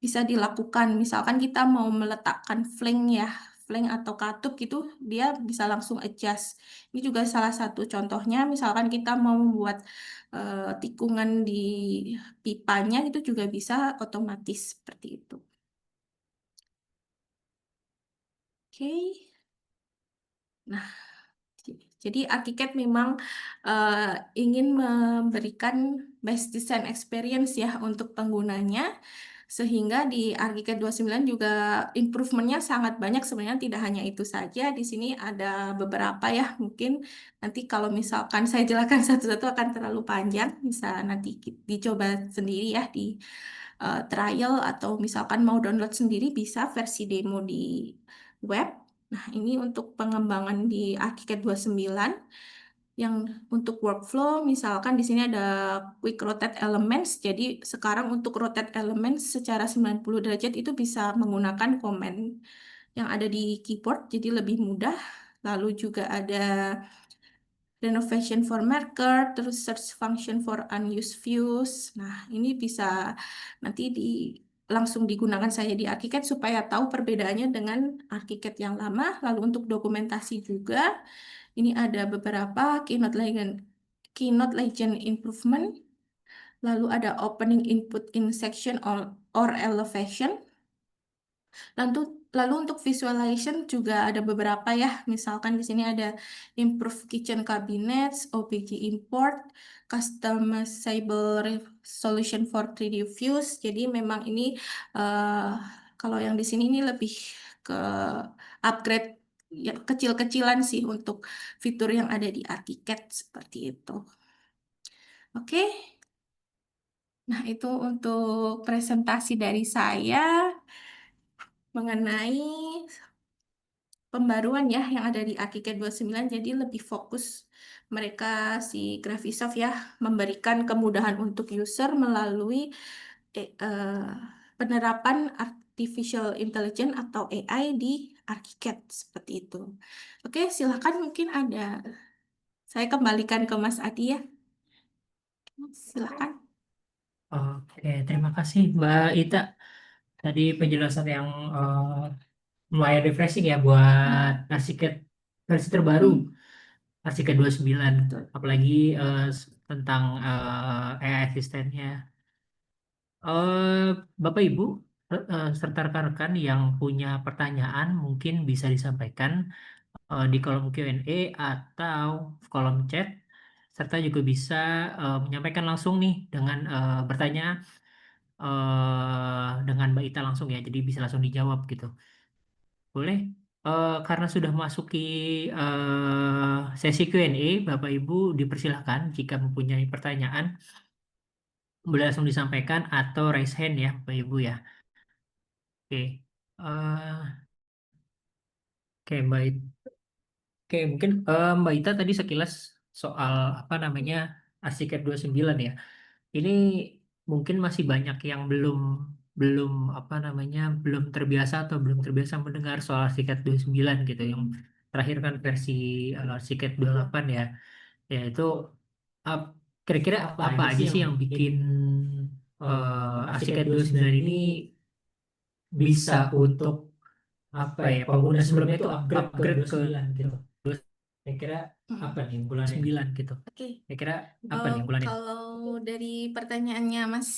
bisa dilakukan. Misalkan kita mau meletakkan flank ya, flank atau katup gitu, dia bisa langsung adjust. Ini juga salah satu contohnya. Misalkan kita mau membuat tikungan di pipanya, itu juga bisa otomatis seperti itu. Oke. Nah, jadi ArchiCAD memang eh, ingin memberikan best design experience ya untuk penggunanya, sehingga di ArchiCAD 29 juga improvementnya sangat banyak. Sebenarnya tidak hanya itu saja, di sini ada beberapa ya. Mungkin nanti kalau misalkan saya jelaskan satu-satu akan terlalu panjang, bisa nanti dicoba sendiri ya di trial atau misalkan mau download sendiri bisa versi demo di web. Nah, ini untuk pengembangan di ArchiCAD 29. Yang untuk workflow, misalkan di sini ada quick rotate elements. Jadi sekarang untuk rotate elements secara 90 derajat itu bisa menggunakan command yang ada di keyboard, jadi lebih mudah. Lalu juga ada renovation for marker, terus search function for unused views. Nah, ini bisa nanti langsung digunakan saya di ArchiCAD supaya tahu perbedaannya dengan ArchiCAD yang lama. Lalu untuk dokumentasi juga, ini ada beberapa keynote legend improvement. Lalu ada opening input in section or elevation. Lalu untuk visualization juga ada beberapa ya. Misalkan di sini ada improve kitchen cabinets, OBJ import, customizable solution for 3D views. Jadi memang ini kalau yang di sini ini lebih ke upgrade ya, kecil-kecilan sih untuk fitur yang ada di ArchiCAD seperti itu. Oke. Nah, itu untuk presentasi dari saya mengenai pembaruan ya yang ada di ArchiCAD 29. Jadi lebih fokus mereka si Graphisoft ya memberikan kemudahan untuk user melalui penerapan artificial intelligence atau AI di ArchiCAD seperti itu. Oke, silakan mungkin ada. Saya kembalikan ke Mas Adi ya. Silakan. Oke, terima kasih Mbak Ita. Tadi penjelasan yang lumayan refreshing ya buat ArchiCAD versi terbaru, ArchiCAD 29. Apalagi tentang AI asistennya. Bapak Ibu serta rekan-rekan yang punya pertanyaan mungkin bisa disampaikan di kolom Q&A atau kolom chat, serta juga bisa menyampaikan langsung nih dengan bertanya dengan Mbak Ita langsung ya, jadi bisa langsung dijawab gitu. Boleh? Karena sudah masuki sesi Q&A, Bapak Ibu dipersilahkan jika mempunyai pertanyaan boleh langsung disampaikan atau raise hand ya, Bapak Ibu ya. Oke, oke Mbak Oke, mungkin Mbak Ita tadi sekilas soal apa namanya ArchiCAD 29 ya. Ini mungkin masih banyak yang belum belum apa namanya belum terbiasa atau belum terbiasa mendengar soal ArchiCAD 29 gitu. Yang terakhir kan versi ArchiCAD 28 ya. Yaitu ap- kira-kira apa aja sih yang bikin ArchiCAD 29 ini bisa untuk apa ya pengguna sebelumnya itu upgrade ke 29 gitu. Kira-kira apa nih bulan 9 gitu. Oke. Kira-kira apa nih bulan ini? Kalau dari pertanyaannya Mas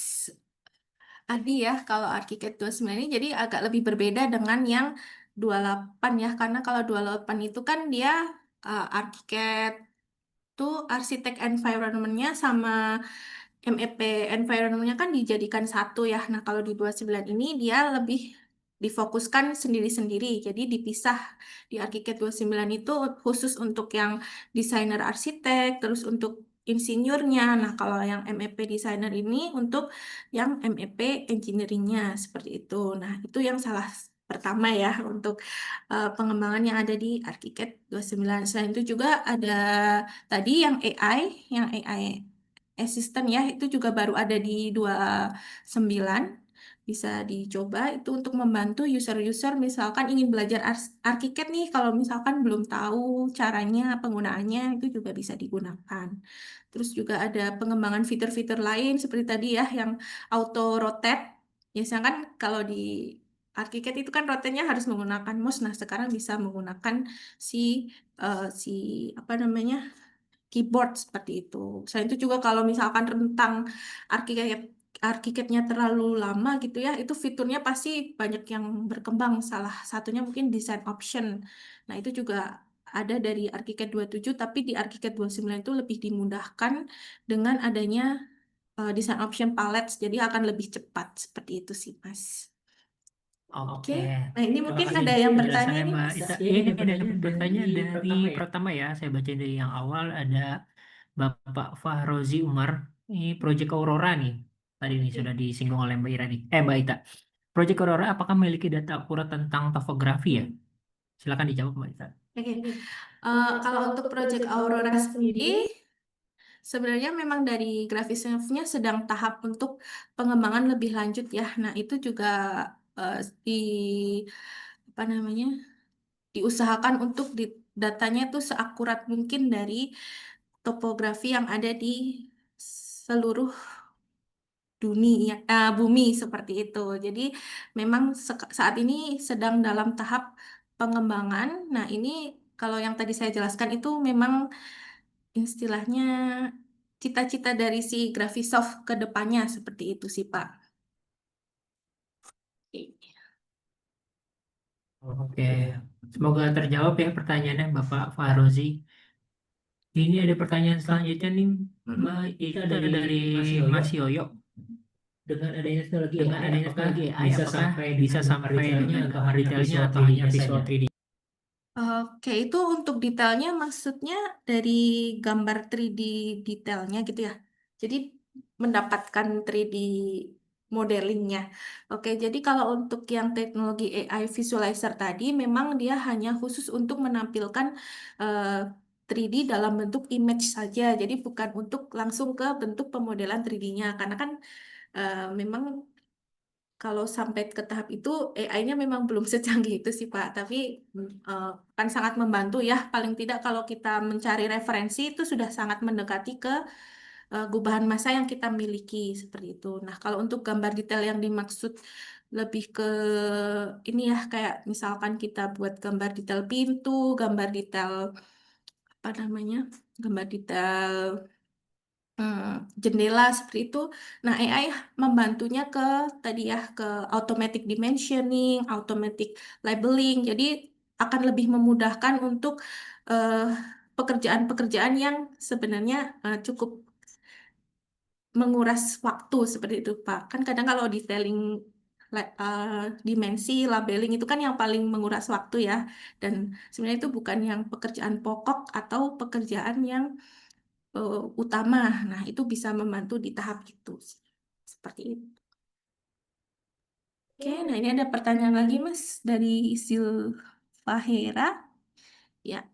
Adi ya, kalau ArchiCAD 29 ini jadi agak lebih berbeda dengan yang 28 ya, karena kalau 28 itu kan dia ArchiCAD tuh arsitek environment-nya sama MEP environment-nya kan dijadikan satu ya. Nah, kalau di 29 ini dia lebih difokuskan sendiri-sendiri. Jadi dipisah di ArchiCAD 29 itu khusus untuk yang desainer arsitek, terus untuk insinyurnya. Nah, kalau yang MEP desainer ini untuk yang MEP engineering-nya seperti itu. Nah, itu yang salah pertama ya untuk pengembangan yang ada di ArchiCAD 29. Selain itu juga ada tadi yang AI Assistant ya, itu juga baru ada di 29. Bisa dicoba itu untuk membantu user-user misalkan ingin belajar ArchiCAD nih, kalau misalkan belum tahu caranya, penggunaannya itu juga bisa digunakan. Terus juga ada pengembangan fitur-fitur lain seperti tadi ya, yang auto rotate. Biasanya kan kalau di ArchiCAD itu kan rotetnya harus menggunakan mouse. Nah, sekarang bisa menggunakan si si apa namanya keyboard seperti itu. Selain itu juga kalau misalkan rentang ArchiCAD-nya terlalu lama gitu ya, itu fiturnya pasti banyak yang berkembang. Salah satunya mungkin design option. Nah, itu juga ada dari ArchiCAD 27, tapi di ArchiCAD 29 itu lebih dimudahkan dengan adanya design option palettes, jadi akan lebih cepat. Seperti itu sih, Mas. Oke, Nah ini terima mungkin kasih ada yang bertanya penjelasannya nih, Mbak Mas. Ita. Ini ada bertanya dari pertama ya, saya baca dari yang awal ada Bapak Fahrozi Umar. Ini Project Aurora nih. Tadi ini sudah disinggung oleh Mbak Ira nih. Mbak Ita. Proyek Aurora apakah memiliki data akurat tentang topografi ya? Silakan dijawab Mbak Ita. Oke. Kalau untuk Project Aurora sendiri, sebenarnya memang dari Graphisoft-nya sedang tahap untuk pengembangan lebih lanjut ya. Nah, itu juga di apa namanya? Diusahakan untuk datanya itu seakurat mungkin dari topografi yang ada di seluruh dunia, bumi seperti itu. Jadi memang saat ini sedang dalam tahap pengembangan. Nah, ini kalau yang tadi saya jelaskan itu memang istilahnya cita-cita dari si Graphisoft ke depannya seperti itu sih, Pak. Oke. Oke, semoga terjawab ya pertanyaannya Bapak Fahrozi. Ini ada pertanyaan selanjutnya nih, Mbak Ita dari Mas Yoyo. Dengan adanya teknologi AI, apakah bisa sampai dengan gambar detailnya atau hanya visual 3D? Oke, itu untuk detailnya maksudnya dari gambar 3D detailnya gitu ya. Jadi mendapatkan 3D modelingnya. Oke, jadi kalau untuk yang teknologi AI visualizer tadi memang dia hanya khusus untuk menampilkan eh, 3D dalam bentuk image saja. Jadi bukan untuk langsung ke bentuk pemodelan 3D-nya. Karena kan memang kalau sampai ke tahap itu AI-nya memang belum secanggih itu sih Pak, tapi kan sangat membantu ya. Paling tidak kalau kita mencari referensi itu sudah sangat mendekati ke gubahan massa yang kita miliki seperti itu. Nah, kalau untuk gambar detail yang dimaksud lebih ke ini ya kayak misalkan kita buat gambar detail pintu, gambar detail apa namanya? Gambar detail jendela seperti itu. Nah, AI membantunya ke tadi ya ke automatic dimensioning, automatic labeling. Jadi akan lebih memudahkan untuk eh, pekerjaan-pekerjaan yang sebenarnya cukup menguras waktu seperti itu, Pak. Kan kadang kalau detailing dimensi, labeling itu kan yang paling menguras waktu ya. Dan sebenarnya itu bukan yang pekerjaan pokok atau pekerjaan yang utama. Nah, itu bisa membantu di tahap itu. Seperti itu. Oke, nah ini ada pertanyaan lagi, Mas, dari Zilfahera. Ya,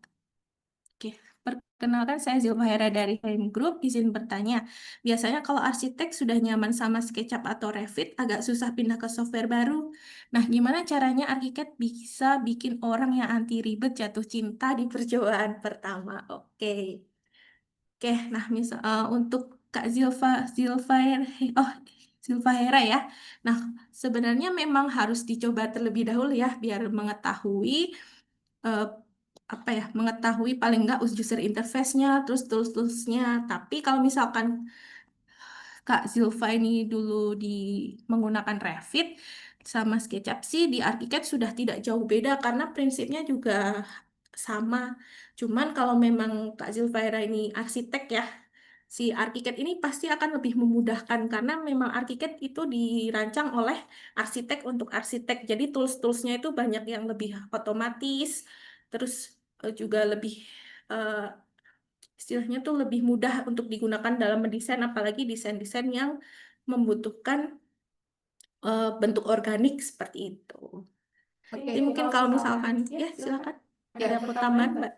oke. Perkenalkan, saya Zilfahera dari Frame Group. Izin bertanya, biasanya kalau arsitek sudah nyaman sama SketchUp atau Revit, agak susah pindah ke software baru. Nah, gimana caranya arsitek bisa bikin orang yang anti ribet jatuh cinta di percobaan pertama? Oke. Oke, nah misal untuk Kak oh Zilfa Hera ya. Nah, sebenarnya memang harus dicoba terlebih dahulu ya biar mengetahui eh, apa ya, mengetahui paling nggak user interface-nya, terus tools-toolsnya. Tapi kalau misalkan Kak Zilfa ini dulu menggunakan Revit sama SketchUp sih di Archicad sudah tidak jauh beda karena prinsipnya juga sama. Cuman kalau memang Kak Zilfaira ini arsitek ya, si Archicad ini pasti akan lebih memudahkan karena memang Archicad itu dirancang oleh arsitek untuk arsitek. Jadi tools-toolsnya itu banyak yang lebih otomatis, terus juga lebih eh, istilahnya tuh lebih mudah untuk digunakan dalam mendesain, apalagi desain-desain yang membutuhkan bentuk organik seperti itu. Oke, Jadi mungkin kalau misalkan, ya silakan. Ada ya. pertambahan, Mbak?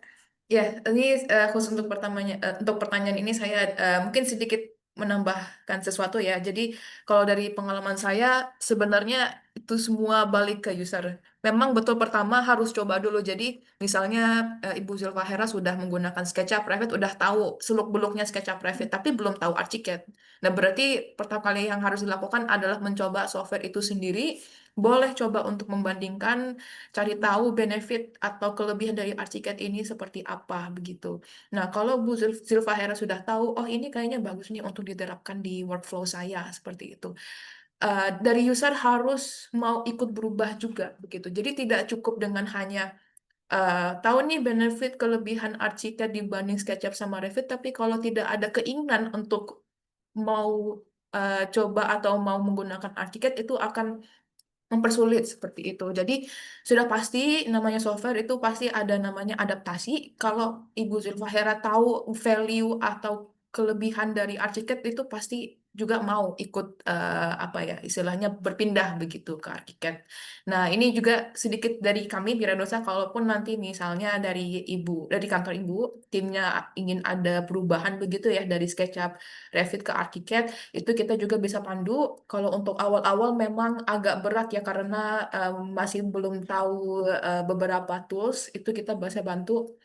Ya, ini khusus untuk untuk pertanyaan ini saya mungkin sedikit menambahkan sesuatu ya. Jadi kalau dari pengalaman saya sebenarnya itu semua balik ke user. Memang betul pertama harus coba dulu. Jadi misalnya Ibu Zilfa Hera sudah menggunakan SketchUp Revit, udah tahu seluk-beluknya SketchUp Revit, tapi belum tahu Archicad. Nah, berarti pertama kali yang harus dilakukan adalah mencoba software itu sendiri. Boleh coba untuk membandingkan, cari tahu benefit atau kelebihan dari Archicad ini seperti apa begitu. Nah, kalau Bu Zilfa Hera sudah tahu, oh ini kayaknya bagus nih untuk diterapkan di workflow saya seperti itu. Dari user harus mau ikut berubah juga begitu. Jadi tidak cukup dengan hanya tahu nih benefit kelebihan Archicad dibanding SketchUp sama Revit, tapi kalau tidak ada keinginan untuk mau coba atau mau menggunakan Archicad itu akan mempersulit seperti itu. Jadi sudah pasti namanya software itu pasti ada namanya adaptasi. Kalau Ibu Zulfa Hera tahu value atau kelebihan dari Archicad itu pasti juga mau ikut apa ya istilahnya berpindah begitu ke arsitek. Nah, ini juga sedikit dari kami Wirausaha, kalaupun nanti misalnya dari kantor ibu timnya ingin ada perubahan begitu ya dari SketchUp Revit ke arsitek, itu kita juga bisa pandu. Kalau untuk awal-awal memang agak berat ya karena masih belum tahu beberapa tools, itu kita bisa bantu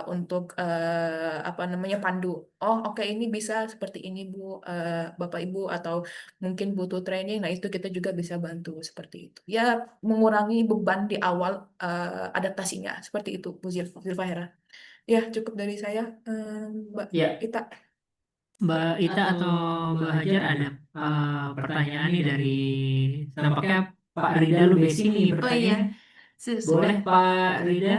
untuk apa namanya pandu. Oh, oke, ini bisa seperti ini Bu, Bapak Ibu, atau mungkin butuh training. Nah, itu kita juga bisa bantu seperti itu. Ya, mengurangi beban di awal adaptasinya. Seperti itu, Bu Zilfahera. Ya, cukup dari saya, Mbak Ya, Ita. Mbak Ita atau Mbak Hajar ada pertanyaan nih dari nampaknya Pak Rida Lubesi nih Oh iya, bertanya. Boleh sesuai. Pak Rida?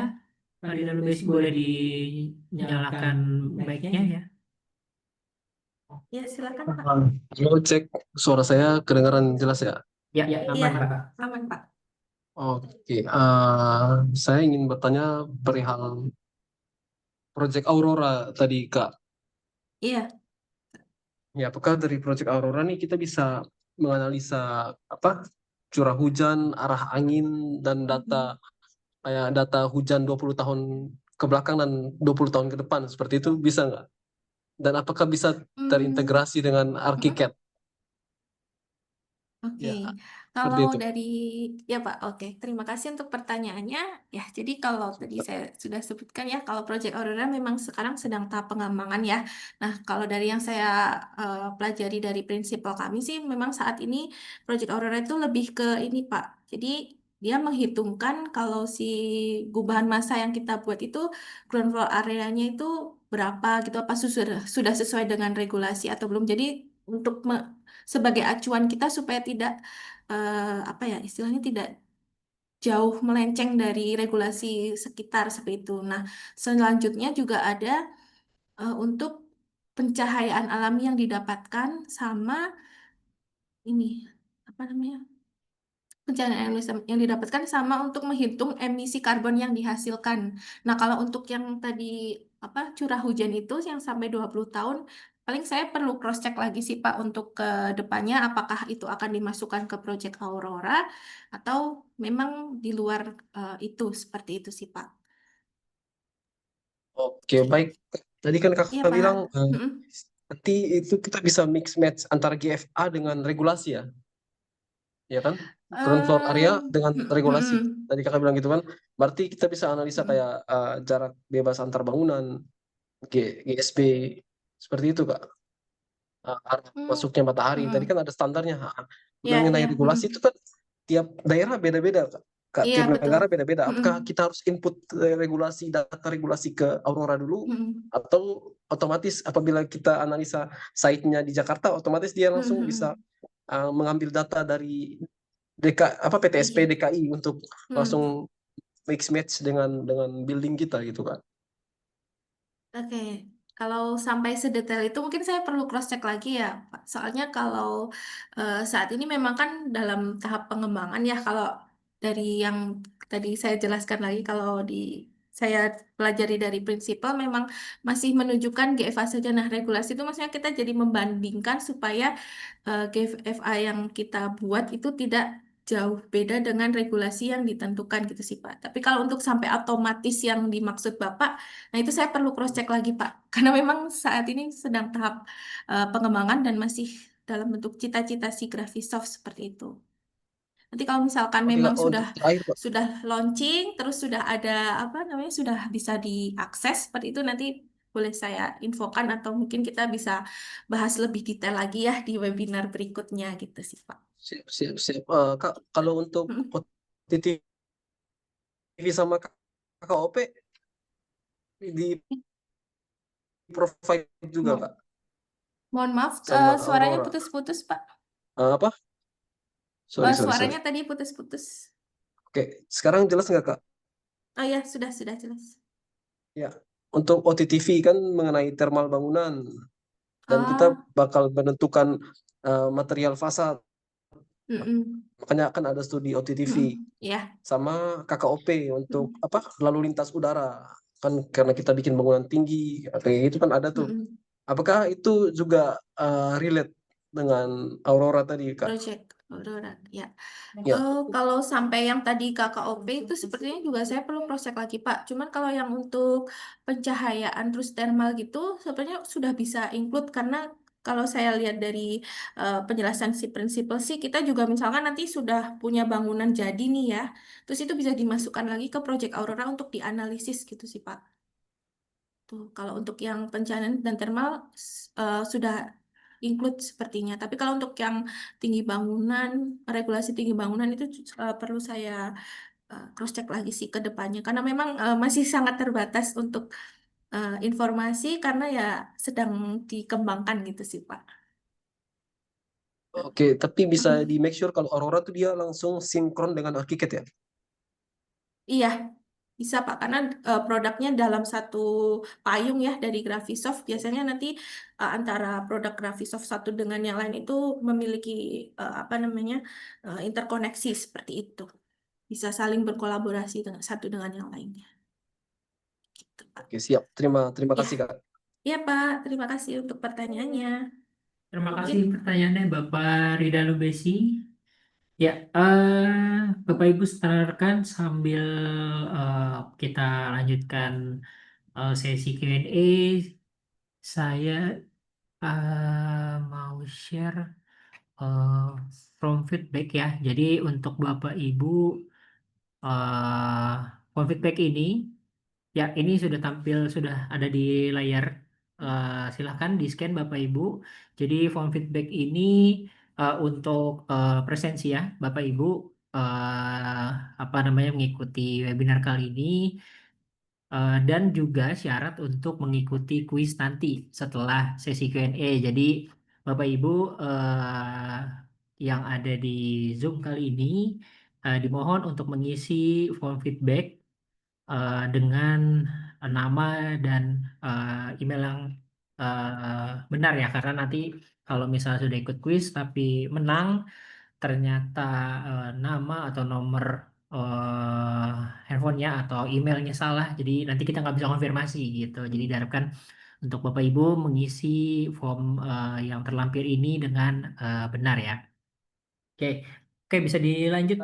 Pak Rida Lubesi boleh dinyalakan mic-nya ya? Ya, silakan Pak. Halo, cek suara saya kedengaran jelas ya? Ya, Iya, aman Pak. aman Pak. Oke, saya ingin bertanya perihal Project Aurora tadi Kak. Iya. Ya, apakah dari Project Aurora nih kita bisa menganalisa apa curah hujan, arah angin, dan data kayak data hujan 20 tahun ke belakang dan 20 tahun ke depan seperti itu bisa nggak? Dan apakah bisa Hmm, terintegrasi dengan mm-mm. ArchiCAD? Oke, Ya, seperti kalau itu. dari ya Pak, oke, terima kasih untuk pertanyaannya. Ya, jadi kalau tadi saya sudah sebutkan ya, kalau Project Aurora memang sekarang sedang tahap pengembangan ya. Nah, kalau dari yang saya pelajari dari prinsipal kami sih, memang saat ini Project Aurora itu lebih ke ini Pak. Jadi dia menghitungkan kalau si gubahan massa yang kita buat itu ground floor areanya itu berapa gitu, apa sudah sesuai dengan regulasi atau belum. Jadi untuk sebagai acuan kita supaya tidak apa ya istilahnya tidak jauh melenceng dari regulasi sekitar seperti itu. Nah, selanjutnya juga ada untuk pencahayaan alami yang didapatkan sama ini apa namanya pencahayaan yang didapatkan sama untuk menghitung emisi karbon yang dihasilkan. Nah, kalau untuk yang tadi apa curah hujan itu yang sampai 20 tahun, paling saya perlu cross check lagi sih Pak untuk ke depannya apakah itu akan dimasukkan ke Project Aurora atau memang di luar itu seperti itu sih Pak. Oke, baik. Tadi kan Iya kakak Pak. bilang Mm-mm. nanti itu kita bisa mix match antara GFA dengan regulasi ya, ya kan? Ground floor area dengan regulasi. Mm-mm. Tadi kakak bilang gitu kan. Berarti kita bisa analisa Mm-mm. kayak jarak bebas antar bangunan, GSB, seperti itu kak. Arah Mm. masuknya matahari. Tadi Mm-mm. kan ada standarnya. Iya, Mengenai iya. regulasi itu Mm-mm. kan tiap daerah beda-beda kak. Iya, Tiap betul. negara beda-beda. Mm-mm. Apakah kita harus input regulasi data regulasi ke Aurora dulu, Mm-mm. atau otomatis apabila kita analisa site-nya di Jakarta, otomatis dia langsung bisa Mm-mm. mengambil data dari PTSP Iya. DKI untuk Hmm. langsung mix match dengan building kita gitu kan. Oke, kalau sampai sedetail itu mungkin saya perlu cross check lagi ya, Pak. Soalnya kalau saat ini memang kan dalam tahap pengembangan ya. Kalau dari yang tadi saya jelaskan lagi, kalau saya pelajari dari prinsipal memang masih menunjukkan GFA saja. Nah, regulasi itu maksudnya kita jadi membandingkan supaya GFA yang kita buat itu tidak jauh beda dengan regulasi yang ditentukan gitu sih Pak. Tapi kalau untuk sampai otomatis yang dimaksud Bapak, nah, itu saya perlu cross check lagi, Pak. Karena memang saat ini sedang tahap pengembangan dan masih dalam bentuk cita-cita si Graphisoft seperti itu. Nanti kalau misalkan Oke memang kak, untuk terakhir kak. sudah launching, terus sudah ada apa namanya sudah bisa diakses seperti itu nanti boleh saya infokan atau mungkin kita bisa bahas lebih detail lagi ya di webinar berikutnya gitu sih, Pak. Siap, siap, siap. Kak, kalau untuk Mm. OTTV sama KKOP di provide juga kak Mo- Mohon maaf, sama suaranya Aurora. putus-putus, Pak. Apa? Sorry, sorry, Suaranya sorry. tadi putus-putus. Oke, sekarang jelas nggak kak? Oh ya, sudah jelas. Ya, untuk OTTV kan mengenai thermal bangunan, dan kita Ah, bakal menentukan material fasad. mm-mm. Makanya akan ada studi OTTV Mm-mm. Ya, sama KKOP untuk mm-mm. apa? Lalu lintas udara. Kan karena kita bikin bangunan tinggi, kayak gitu kan ada tuh. Mm-mm. Apakah itu juga relate dengan Aurora tadi, Kak? Project Aurora, ya. Ya. Kalau sampai yang tadi KKOP itu sepertinya juga saya perlu cross check lagi Pak. Cuman kalau yang untuk pencahayaan terus thermal gitu, sebenarnya sudah bisa include karena kalau saya lihat dari penjelasan si prinsipal sih, kita juga misalkan nanti sudah punya bangunan jadi nih ya, terus itu bisa dimasukkan lagi ke Project Aurora untuk dianalisis gitu sih Pak. Tuh, kalau untuk yang pencahayaan dan thermal sudah include sepertinya. Tapi kalau untuk yang tinggi bangunan, regulasi tinggi bangunan itu perlu saya cross check lagi sih ke depannya karena memang masih sangat terbatas untuk informasi karena ya sedang dikembangkan gitu sih Pak. Oke, tapi bisa Mm. di make sure kalau Aurora tuh dia langsung sinkron dengan Archicad ya? Iya, bisa Pak, karena produknya dalam satu payung ya dari Graphisoft. Biasanya nanti antara produk Graphisoft satu dengan yang lain itu memiliki apa namanya interkoneksi seperti itu. Bisa saling berkolaborasi dengan satu dengan yang lainnya. Gitu, Pak. Oke, siap. Terima Ya, kasih, Kak. ya Pak. Terima kasih untuk pertanyaannya. Terima kasih Mungkin pertanyaannya Bapak Rida Lubesi. Ya, Bapak Ibu rekan sambil kita lanjutkan sesi Q&A, saya mau share eh, from feedback ya. Jadi untuk Bapak Ibu, eh from feedback ini, ya ini sudah tampil, sudah ada di layar. Silahkan di scan Bapak Ibu. Jadi form feedback ini untuk presensi ya Bapak Ibu, apa namanya, mengikuti webinar kali ini, dan juga syarat untuk mengikuti kuis nanti setelah sesi Q&A. Jadi Bapak Ibu yang ada di Zoom kali ini dimohon untuk mengisi form feedback dengan nama dan email yang benar ya, karena nanti kalau misalnya sudah ikut kuis tapi menang ternyata nama atau nomor eh, handphonenya atau emailnya salah, jadi nanti kita nggak bisa konfirmasi gitu. Jadi diharapkan untuk Bapak Ibu mengisi form yang terlampir ini dengan benar ya. Oke, oke, bisa dilanjut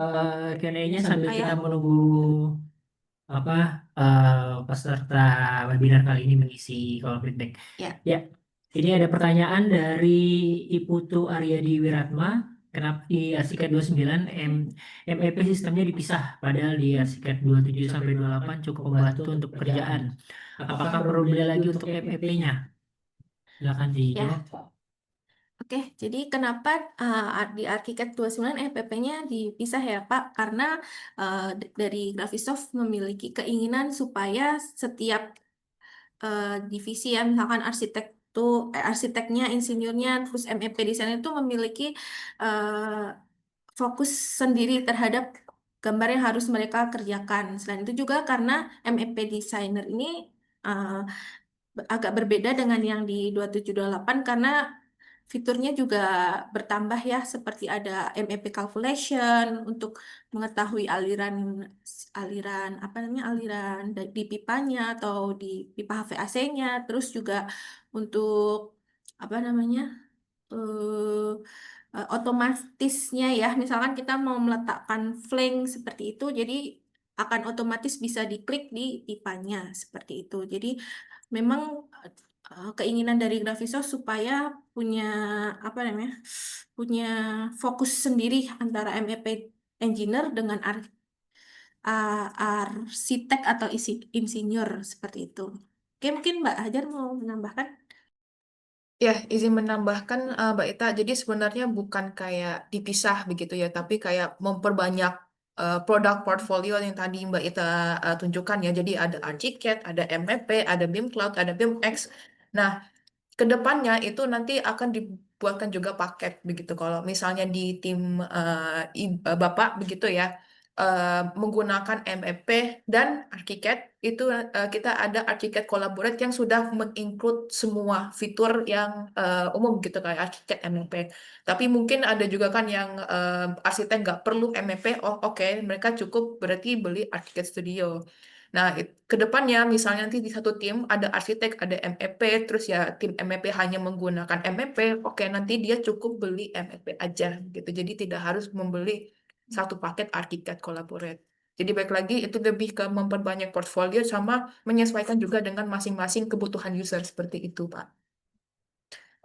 Q&A-nya sambil Ayah. kita menunggu apa peserta webinar kali ini mengisi kolom feedback. Ya. Ya, ini ada pertanyaan dari Iputu Aryadi Wiratma. Kenapa di Arsikat 29 MEP sistemnya dipisah, padahal di Arsikat 27 sampai 28 cukup membantu untuk pekerjaan. Apakah perlu beli lagi untuk MEP-nya? Silakan dijawab. Oke, jadi kenapa di Archicad 29 EPP-nya dipisah ya Pak? Karena dari Graphisoft memiliki keinginan supaya setiap divisi ya, misalkan arsiteknya, insinyurnya, terus MEP desainer itu memiliki fokus sendiri terhadap gambar yang harus mereka kerjakan. Selain itu juga karena MEP desainer ini uh, agak berbeda dengan yang di 2728 karena fiturnya juga bertambah ya, seperti ada MEP calculation untuk mengetahui aliran aliran apa namanya aliran di pipanya atau di pipa HVAC-nya, terus juga untuk apa namanya otomatisnya ya, misalkan kita mau meletakkan flank seperti itu, jadi akan otomatis bisa diklik di pipanya seperti itu. Jadi memang keinginan dari Graphisoft supaya punya apa namanya punya fokus sendiri antara MEP engineer dengan arsitek atau insinyur seperti itu. Oke, mungkin Mbak Hajar mau menambahkan? Ya, izin menambahkan Mbak Ita, jadi sebenarnya bukan kayak dipisah begitu ya, tapi kayak memperbanyak produk portfolio yang tadi Mbak Ita tunjukkan ya. Jadi ada Archicad, ada MEP, ada BIM Cloud, ada BIM X. Nah, kedepannya itu nanti akan dibuatkan juga paket begitu. Kalau misalnya di tim Bapak begitu ya, menggunakan MEP dan Archicad itu kita ada Archicad Collaborate yang sudah menginclude semua fitur yang umum gitu kayak Archicad MEP. Tapi mungkin ada juga kan yang arsitek nggak perlu MEP. Oh oke, mereka cukup berarti beli Archicad Studio. Nah, ke depannya misalnya nanti di satu tim ada arsitek, ada MEP, terus ya tim MEP hanya menggunakan MEP, oke nanti dia cukup beli MEP aja gitu. Jadi tidak harus membeli satu paket ArchiCAD Collaborate. Jadi baik lagi itu lebih ke memperbanyak portfolio sama menyesuaikan juga dengan masing-masing kebutuhan user seperti itu, Pak.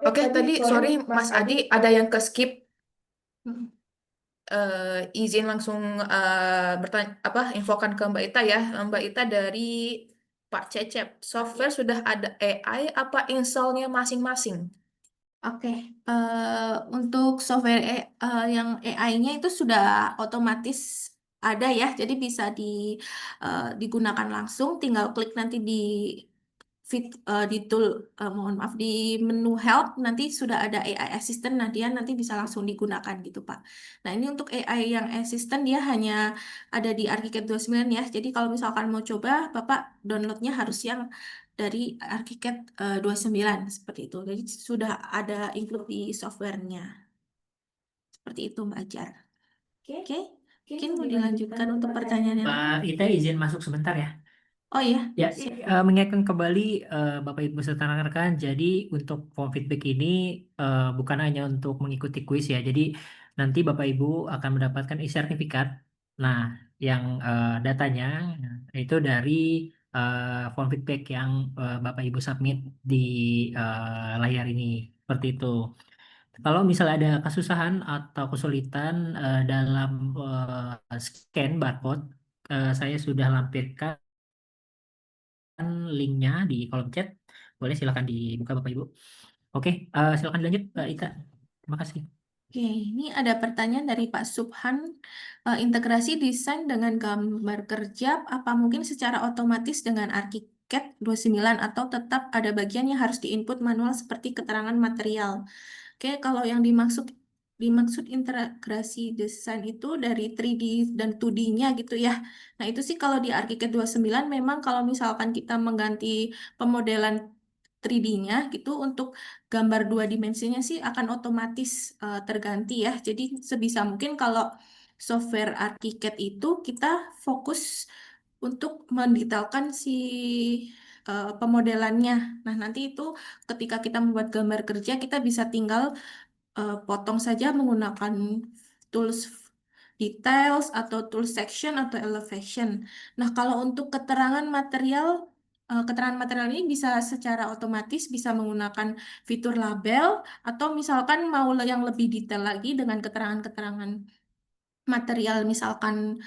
Oke, tadi sorry Mas Adi ada yang ke skip. Hmm. Izin langsung bertanya infokan ke Mbak Ita ya. Mbak Ita dari Pak Cecep, software sudah ada AI apa installnya masing-masing? Oke, untuk software yang AI-nya itu sudah otomatis ada ya, jadi bisa digunakan langsung, tinggal klik nanti di di tool, mohon maaf, di menu help nanti sudah ada AI assistant, nah dia nanti bisa langsung digunakan gitu Pak. Nah ini untuk AI yang assistant dia hanya ada di ArchiCAD 29 ya, jadi kalau misalkan mau coba Bapak downloadnya harus yang dari ArchiCAD 29 seperti itu. Jadi sudah ada include di softwarenya. Seperti itu Mbak Ajar. Oke, mungkin mau dilanjutkan untuk pertanyaan yang lain. Mbak Ita izin masuk sebentar ya. Oh iya, Ya, siap. mengingatkan kembali Bapak Ibu serta rekan-rekan, jadi untuk form feedback ini bukan hanya untuk mengikuti kuis ya, jadi nanti Bapak Ibu akan mendapatkan e-sertifikat. Nah, yang datanya itu dari form feedback yang Bapak Ibu submit di layar ini, seperti itu. Kalau misalnya ada kesusahan atau kesulitan dalam scan barcode, saya sudah lampirkan linknya di kolom chat. Boleh silakan dibuka Bapak Ibu. Oke, silakan dilanjut Mbak Ika. Terima kasih. Oke, ini ada pertanyaan dari Pak Subhan. Integrasi desain dengan gambar kerja, apa mungkin secara otomatis dengan ArchiCAD 29 atau tetap ada bagian yang harus diinput manual seperti keterangan material? Oke, kalau yang dimaksud integrasi desain itu dari 3D dan 2D-nya gitu ya. Nah, itu sih kalau di ArchiCAD 29 memang kalau misalkan kita mengganti pemodelan 3D-nya gitu untuk gambar dua dimensinya sih akan otomatis terganti ya. Jadi sebisa mungkin kalau software ArchiCAD itu kita fokus untuk mendetailkan si pemodelannya. Nah, nanti itu ketika kita membuat gambar kerja kita bisa tinggal potong saja menggunakan tools details atau tools section atau elevation. Nah, kalau untuk keterangan material ini bisa secara otomatis bisa menggunakan fitur label atau misalkan mau yang lebih detail lagi dengan keterangan-keterangan material misalkan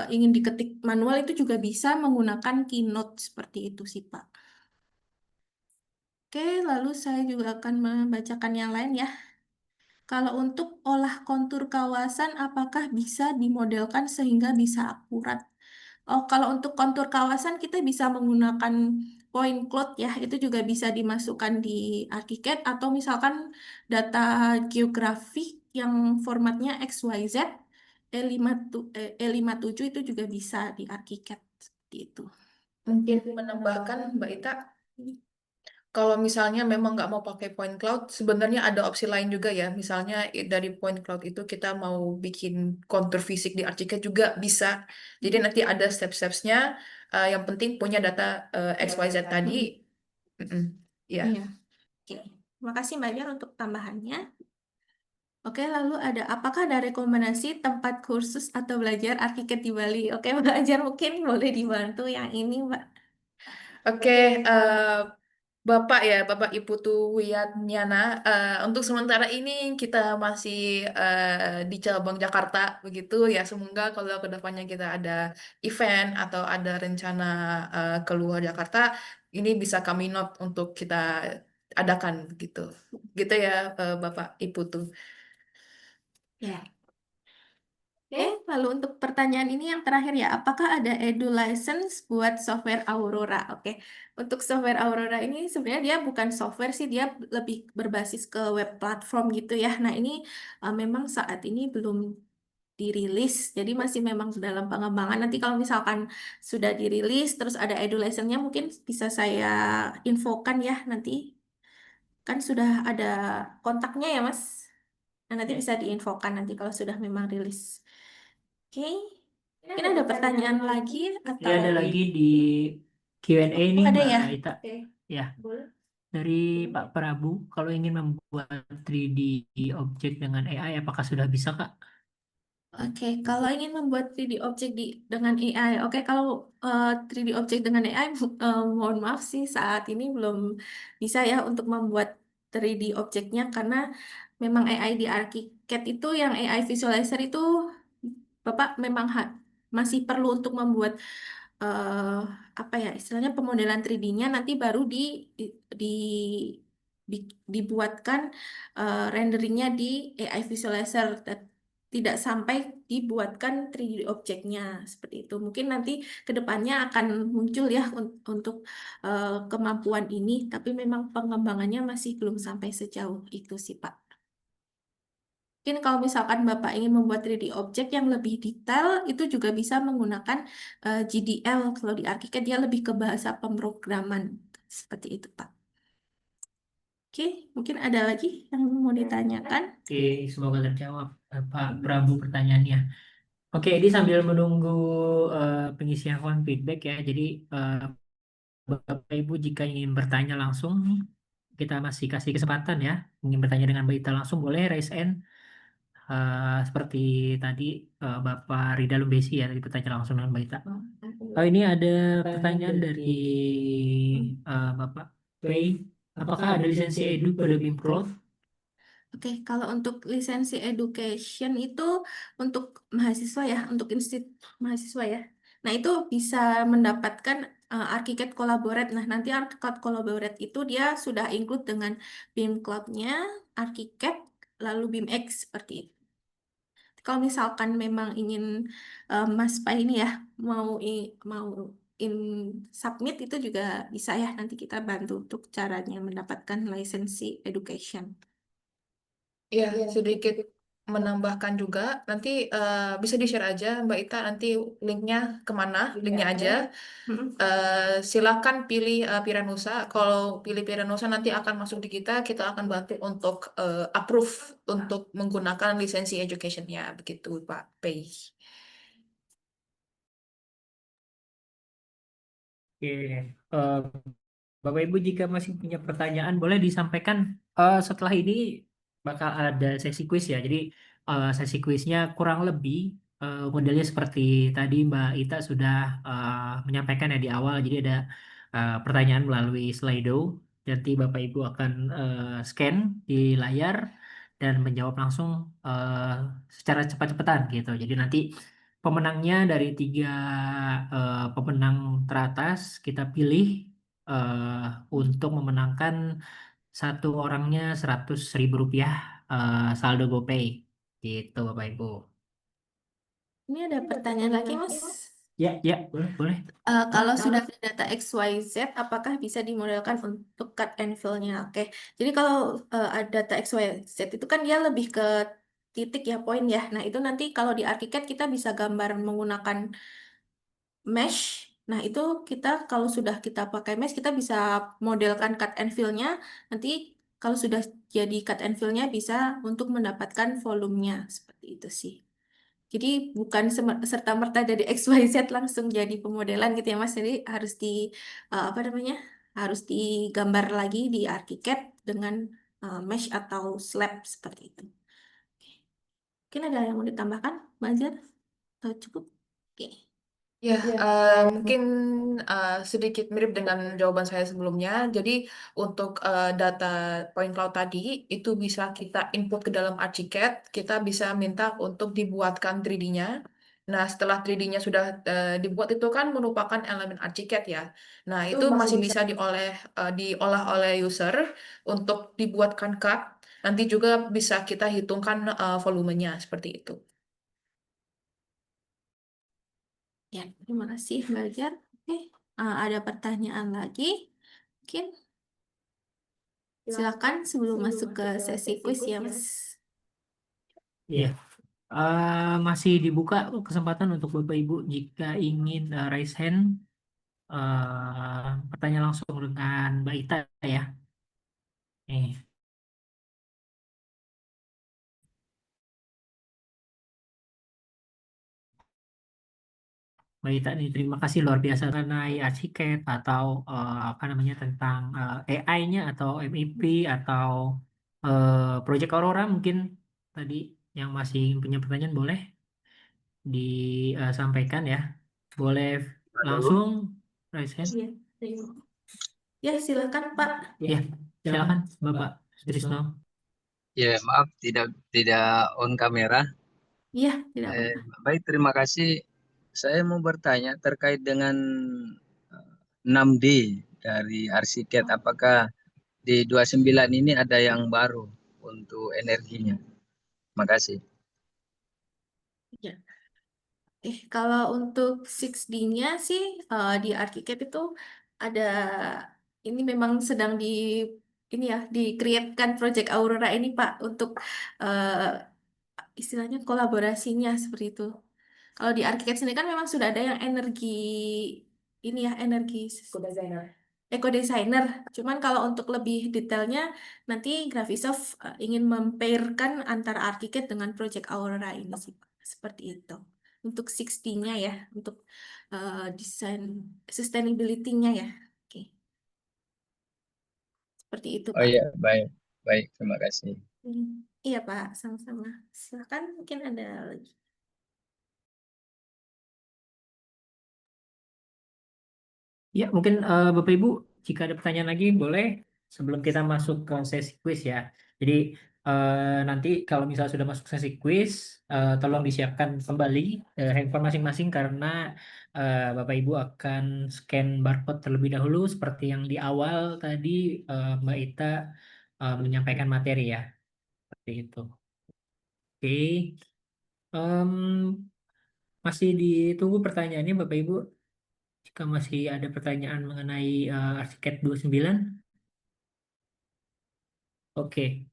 ingin diketik manual itu juga bisa menggunakan Keynote seperti itu sih Pak. Oke, lalu saya juga akan membacakan yang lain ya. Kalau untuk olah kontur kawasan, apakah bisa dimodelkan sehingga bisa akurat? Oh, kalau untuk kontur kawasan kita bisa menggunakan point cloud ya, itu juga bisa dimasukkan di ArchiCAD atau misalkan data geografik yang formatnya XYZ E57 itu juga bisa di ArchiCAD seperti itu. Mungkin menambahkan Mbak Ita, kalau misalnya memang nggak mau pakai point cloud, sebenarnya ada opsi lain juga ya. Misalnya dari point cloud itu kita mau bikin kontur fisik di ArchiCAD juga bisa. Jadi nanti ada step-stepsnya. Yang penting punya data XYZ tadi. Mm-mm. Ya. Iya. Oke. Terima kasih Mbak Jar untuk tambahannya. Oke, lalu apakah ada rekomendasi tempat kursus atau belajar ArchiCAD di Bali? Oke, Mbak Jar mungkin boleh dibantu yang ini, Mbak. Oke, Bapak Ibu Wiatnyana, untuk sementara ini kita masih di cabang Jakarta begitu ya. Semoga kalau kedepannya kita ada event atau ada rencana keluar Jakarta, ini bisa kami note untuk kita adakan gitu. Gitu ya, Bapak Ibu tuh. Ya. Oke, lalu untuk pertanyaan ini yang terakhir ya, apakah ada edu license buat software Aurora? Oke, untuk software Aurora ini sebenarnya dia bukan software sih, dia lebih berbasis ke web platform gitu ya. Nah, ini memang saat ini belum dirilis, jadi masih memang dalam pengembangan. Nanti kalau misalkan sudah dirilis, terus ada edu license-nya mungkin bisa saya infokan ya nanti. Kan sudah ada kontaknya ya, Mas. Nah, nanti bisa diinfokan nanti kalau sudah memang rilis. Oke. Mungkin ada pertanyaan lagi Ini atau ada lagi di Q&A nih ada Mbak ya? Ita. Oke. Ya, dari Pak Prabu, kalau ingin membuat 3D objek dengan AI, apakah sudah bisa, Kak? Oke, kalau ingin membuat 3D objek dengan AI, oke, kalau 3D objek dengan AI, mohon maaf sih saat ini belum bisa ya untuk membuat 3D objeknya karena memang AI di ArchiCAD itu yang AI visualizer itu Bapak memang masih perlu untuk membuat eh, apa ya istilahnya pemodelan 3D-nya nanti baru di, dibuatkan renderingnya di AI visualizer tidak sampai dibuatkan 3D objeknya seperti itu. Mungkin nanti ke depannya akan muncul ya untuk kemampuan ini, tapi memang pengembangannya masih belum sampai sejauh itu sih Pak. Mungkin kalau misalkan Bapak ingin membuat 3D objek yang lebih detail, itu juga bisa menggunakan GDL. Kalau di ArchiCAD dia lebih ke bahasa pemrograman. Seperti itu, Pak. Oke, mungkin ada lagi yang mau ditanyakan? Oke, semoga terjawab Pak Prabu pertanyaannya. Oke, ini sambil menunggu pengisian form feedback ya. Jadi Bapak Ibu jika ingin bertanya langsung, kita masih kasih kesempatan ya. Ingin bertanya dengan Mbak Ita langsung boleh raise hand. Seperti tadi Bapak Rida Lumbesi ya tadi bertanya langsung dengan Mbak Ita. Oh, ini ada pertanyaan dari Bapak Pei. Apakah ada lisensi edu pada BIM Cloud? Oke, kalau untuk lisensi education itu untuk mahasiswa ya, untuk institut mahasiswa ya. Nah, itu bisa mendapatkan ArchiCAD Collaborate. Nah, nanti ArchiCAD Collaborate itu dia sudah include dengan BIM Cloud-nya, ArchiCAD, lalu BIMX seperti itu. Kalau misalkan memang ingin Mas Pai ini ya mau in submit itu juga bisa ya, nanti kita bantu untuk caranya mendapatkan lisensi education. Ya, sedikit menambahkan juga, nanti bisa di-share aja Mbak Ita, nanti linknya kemana, linknya aja. Mm-mm. Silakan pilih Piranusa. Kalau pilih Piranusa nanti akan masuk di kita akan bantu untuk approve untuk menggunakan lisensi education-nya, begitu Pak Pei. Oke, eh, Bapak Ibu jika masih punya pertanyaan boleh disampaikan. Setelah ini bakal ada sesi kuis ya. Jadi sesi kuisnya kurang lebih modelnya seperti tadi Mbak Ita sudah menyampaikan ya di awal. Jadi ada pertanyaan melalui Slido. Nanti Bapak Ibu akan scan di layar dan menjawab langsung eh, secara cepat-cepatan gitu. Jadi nanti pemenangnya dari tiga pemenang teratas kita pilih untuk memenangkan satu orangnya 100.000 rupiah saldo GoPay gitu Bapak Ibu. Ini ada pertanyaan lagi, Mas. Ya, ya, boleh, boleh. Kalau sudah ada data XYZ, apakah bisa dimodelkan untuk cut and fill-nya? Oke, jadi kalau ada data XYZ itu kan dia lebih ke titik ya, poin ya. Nah, itu nanti kalau di ArchiCAD kita bisa gambar menggunakan mesh. Nah, itu kita kalau sudah kita pakai mesh, kita bisa modelkan cut and fill-nya. Nanti kalau sudah jadi cut and fill-nya bisa untuk mendapatkan volumenya. Seperti itu sih. Jadi bukan serta-merta dari XYZ langsung jadi pemodelan gitu ya Mas. Jadi harus apa namanya? Harus digambar lagi di ArchiCAD dengan mesh atau slab seperti itu. Mungkin ada yang mau ditambahkan, Mbak Azhar? Atau cukup? Oke. Ya, mungkin sedikit mirip dengan jawaban saya sebelumnya. Jadi untuk data point cloud tadi itu bisa kita input ke dalam ArchiCAD, kita bisa minta untuk dibuatkan 3D-nya. Nah, setelah 3D-nya sudah dibuat itu kan merupakan elemen ArchiCAD ya. Nah, itu masih bisa diolah oleh user untuk dibuatkan cut. Nanti juga bisa kita hitungkan volumenya seperti itu. Ya, terima kasih Mbak Azhar. Oke, ada pertanyaan lagi? Mungkin silakan sebelum masuk ke sesi quiz ya Mas. Iya. Masih dibuka kesempatan untuk Bapak Ibu jika ingin raise hand bertanya langsung dengan Mbak Ita ya. Nih. Mbak Ita nih, terima kasih luar biasa mengenai arsiket atau apa namanya tentang AI-nya atau MIP atau Project Aurora mungkin tadi yang masih punya pertanyaan boleh disampaikan ya. Boleh Halo. langsung raise hand. Iya, terima. Ya, silakan Pak. Ya, silakan Bapak Trisno. Ya, maaf tidak on kamera. Iya, tidak apa-apa. Baik, terima kasih. Saya mau bertanya terkait dengan 6D dari Arsiket. Apakah di 29 ini ada yang baru untuk energinya? Terima kasih. Ya. Kalau untuk 6D-nya sih di ArchiCAD itu ada ini memang sedang ini ya di-create-kan Project Aurora ini Pak untuk istilahnya kolaborasinya seperti itu. Kalau di ArchiCAD sendiri kan memang sudah ada yang energi ini ya energi Eco Designer. Cuman kalau untuk lebih detailnya nanti Graphisoft ingin mempairkan antara ArchiCAD dengan Project Aurora ini sih Pak. Seperti itu. Untuk 6D-nya ya, untuk desain sustainability-nya ya. Oke, seperti itu Oh Pak. iya, baik. Baik, terima kasih. Hmm, Iya Pak, sama-sama. Silakan mungkin ada lagi. Ya, mungkin Bapak Ibu, jika ada pertanyaan lagi boleh sebelum kita masuk ke sesi quiz ya. Jadi nanti kalau misalnya sudah masuk sesi quiz, tolong disiapkan kembali handphone masing-masing karena Bapak Ibu akan scan barcode terlebih dahulu seperti yang di awal tadi Mbak Ita menyampaikan materi ya. Seperti itu. Oke. Em, masih ditunggu pertanyaannya Bapak Ibu. Jika masih ada pertanyaan mengenai Arsiket 29. Oke,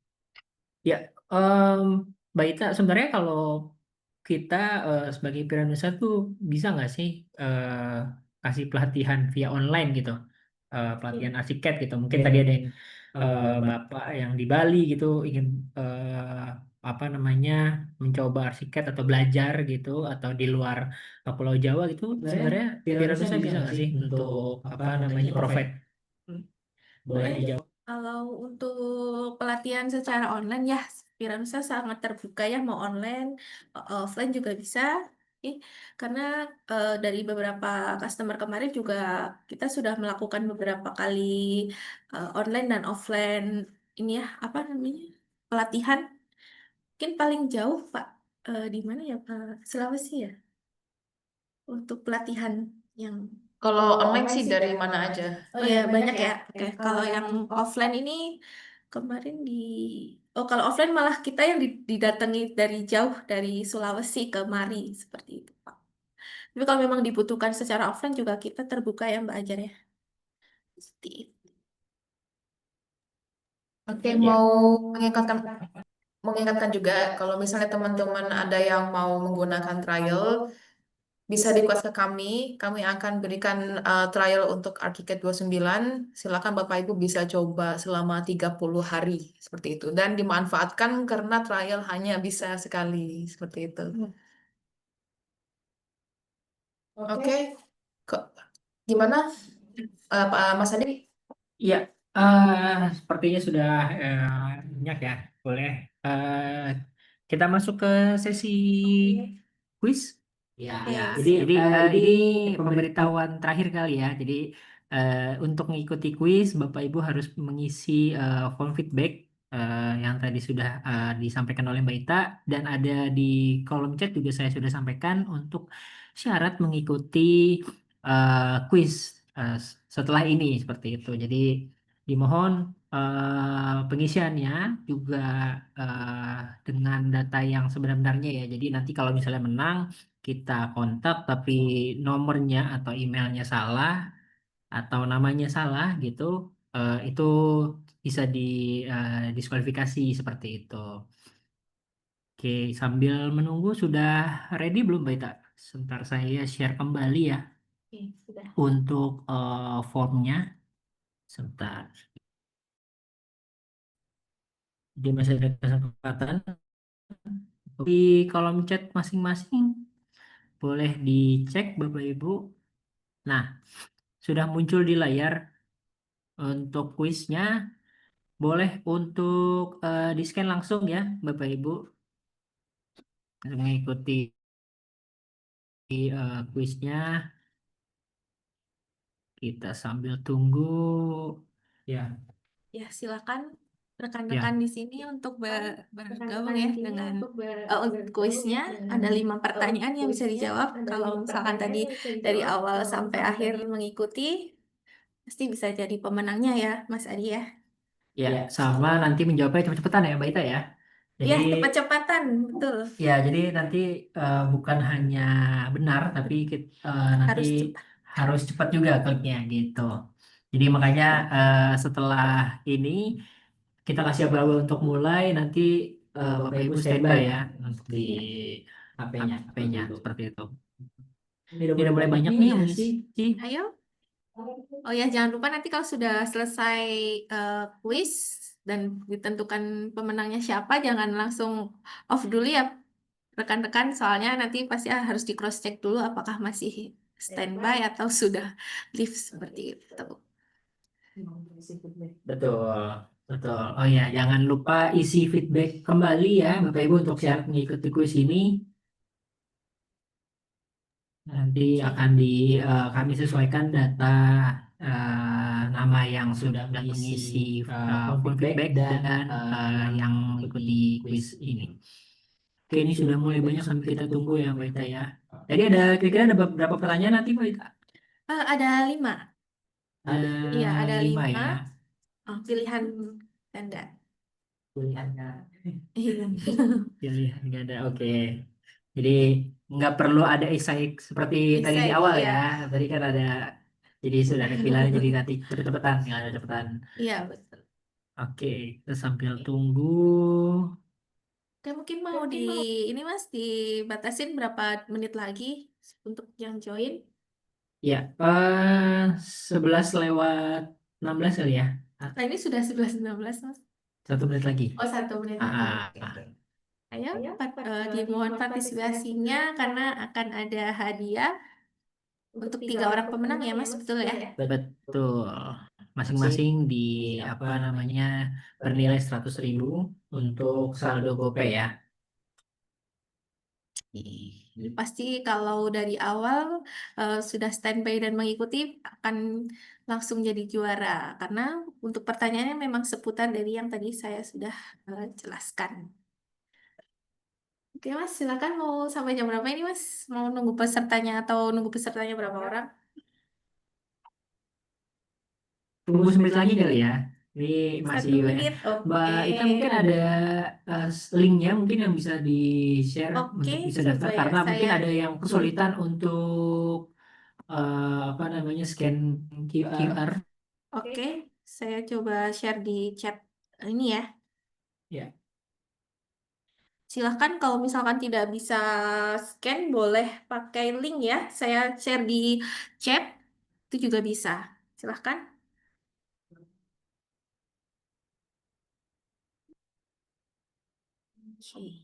ya, em, Mbak Ita, sebenarnya kalau kita sebagai Piranusa tuh bisa nggak sih kasih pelatihan via online gitu, pelatihan arsiket gitu. Mungkin tadi ada yang Bapak yang di Bali gitu ingin apa namanya mencoba arsiket atau belajar gitu, atau di luar Pulau Jawa gitu. Sebenarnya Piranusa bisa nggak sih untuk apa namanya provide? Boleh dijawab? Kalau untuk pelatihan secara online ya, Piranusa sangat terbuka ya, mau online, offline juga bisa. Ih, karena dari beberapa customer kemarin juga kita sudah melakukan beberapa kali online dan offline ini ya, apa namanya, pelatihan. Mungkin paling jauh Pak, di mana ya Pak? Sulawesi ya, untuk pelatihan yang Kalau online sih dari mana aja? Oh ya, banyak ya. Oke, kalau yang offline ini kemarin kalau offline malah kita yang didatangi dari jauh dari Sulawesi ke Mari seperti itu, Pak. Tapi kalau memang dibutuhkan secara offline juga kita terbuka ya Mbak Ajar ya. Seperti itu. Oke, Ya. mau mengingatkan juga kalau misalnya teman-teman ada yang mau menggunakan trial, bisa request ke kami. Kami akan berikan trial untuk ArchiCAD 29. Silakan Bapak Ibu bisa coba selama 30 hari seperti itu. Dan dimanfaatkan karena trial hanya bisa sekali seperti itu. Oke, Kok gimana Pak Mas Adi? Iya, sepertinya sudah banyak ya. Boleh kita masuk ke sesi quiz. Ya, Ya. jadi ini pemberitahuan terakhir kali ya. Jadi untuk mengikuti quiz, Bapak Ibu harus mengisi form feedback yang tadi sudah disampaikan oleh Mbak Ita, dan ada di kolom chat juga saya sudah sampaikan untuk syarat mengikuti quiz setelah ini seperti itu. Jadi dimohon pengisiannya juga eh, dengan data yang sebenarnya ya. Jadi nanti kalau misalnya menang kita kontak tapi nomornya atau emailnya salah atau namanya salah gitu, itu bisa diskualifikasi seperti itu. Oke, sambil menunggu sudah ready belum Mbak Ita? Sebentar saya share kembali ya Oke, sudah. untuk formnya. Sebentar. Jadi masih ada kesempatan di kolom chat masing-masing. boleh dicek Bapak Ibu. Nah, sudah muncul di layar untuk kuisnya. Boleh untuk di-scan langsung ya Bapak Ibu. Mengikuti kuisnya. Kita sambil tunggu. Ya, Ya, silakan ya. rekan-rekan di sini untuk bergabung ya dengan untuk kuisnya. Ada 5 pertanyaan yang bisa dijawab. Kalau misalkan tadi dari awal sampai akhir mengikuti, pasti bisa jadi pemenangnya ya, Mas Adi ya. Ya, sama nanti menjawabnya cepet-cepetan ya Mbak Ita ya. Ya, Jadi cepat-cepatan, betul. ya, jadi nanti bukan hanya benar, tapi nanti Harus cepat. harus cepat juga kliknya gitu. Jadi makanya setelah ini kita kasih abu-abu untuk mulai, nanti Bapak Ibu standby ya untuk di HP-nya seperti itu. Ini udah mulai banyak nih yang mengisi. Ayo. Oh ya, jangan lupa nanti kalau sudah selesai kuis dan ditentukan pemenangnya siapa, jangan langsung off dulu ya rekan-rekan, soalnya nanti pasti harus di cross check dulu apakah masih standby atau sudah live seperti itu. Betul, betul. Oh ya, jangan lupa isi feedback kembali ya Bapak Ibu untuk syarat mengikuti kuis ini. Nanti akan kami sesuaikan data nama yang sudah mengisi form feedback dan yang mengikuti kuis ini. Oke, ini sudah mulai banyak sampai kita tunggu ya Mbak Ita ya. Jadi kira-kira ada beberapa pertanyaan nanti Mbak Ita? Ada 5. Iya, ada 5. Ya. Pilihan ganda. Pilihannya. Iya. Pilihan nggak ada. Oke. Jadi nggak perlu ada esai seperti tadi di Esai, awal iya. ya. Tadi kan ada. Jadi sudah ada pilihan jadi nanti cepet-cepetan, tinggal ada cepetan. Iya, betul. Oke, kita sambil tunggu. Oke, mungkin mau ini Mas dibatasin berapa menit lagi untuk yang join? Ya, 11:16 kali ya. Nah, ini sudah 11:16 Mas. 1 menit lagi. Oh, 1 menit lagi. Oke. Ayo, dimohon partisipasinya karena akan ada hadiah untuk 3 orang pemenang ya Mas, betul ya? Betul. Masing-masing di apa namanya bernilai 100.000 untuk saldo GoPay ya. Pasti kalau dari awal sudah standby dan mengikuti akan langsung jadi juara karena untuk pertanyaannya memang seputar dari yang tadi saya sudah jelaskan. Oke Mas, silakan mau sampai jam berapa ini Mas? Mau nunggu pesertanya atau nunggu pesertanya berapa orang? Tunggu 1 menit lagi kali ya. Ini masih 1 banyak. menit, Mbak oke. Ita mungkin ada linknya mungkin yang bisa di-share Oke, untuk bisa daftar coba ya, karena mungkin saya- ada yang kesulitan untuk apa namanya scan QR. Oke, saya coba share di chat ini ya. Ya. Silahkan kalau misalkan tidak bisa scan, boleh pakai link ya. Saya share di chat, itu juga bisa. Silahkan. Oke.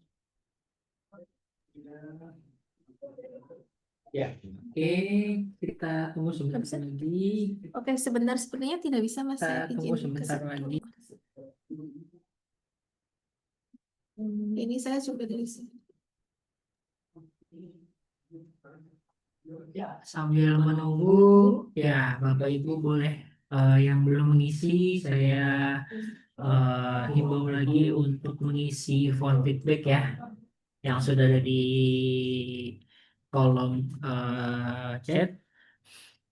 Ya. Oke, kita tunggu sebentar lagi. Oke, sebentar sepertinya tidak bisa Mas. Saya Kita tunggu izin sebentar keset lagi. dulu. Ini saya coba dari sini. Ya, sambil menunggu, ya Bapak Ibu boleh yang belum mengisi, saya himbau lagi untuk mengisi form feedback ya, yang sudah ada di kolom chat.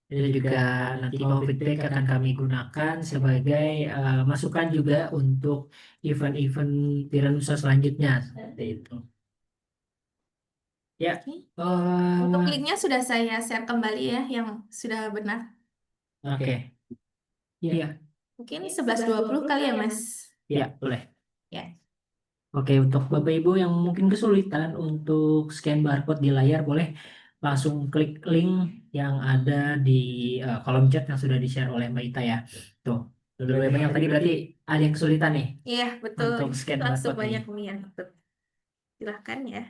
Itu juga nanti form feedback akan kami gunakan sebagai masukan juga untuk event-event Piranusa selanjutnya seperti itu. Ya. Untuk linknya sudah saya share kembali ya, yang sudah benar. Oke. Iya. Mungkin 11:20 kali ya Mas. Ya, boleh. Ya. Oke, untuk Bapak Ibu yang mungkin kesulitan untuk scan barcode di layar, boleh langsung klik link yang ada di kolom chat yang sudah di-share oleh Mbak Ita ya. Tuh, lebih banyak tadi berarti ada yang kesulitan nih Iya, betul. untuk scan Langsung barcode banyak nih. nih yang ikut. Silahkan ya.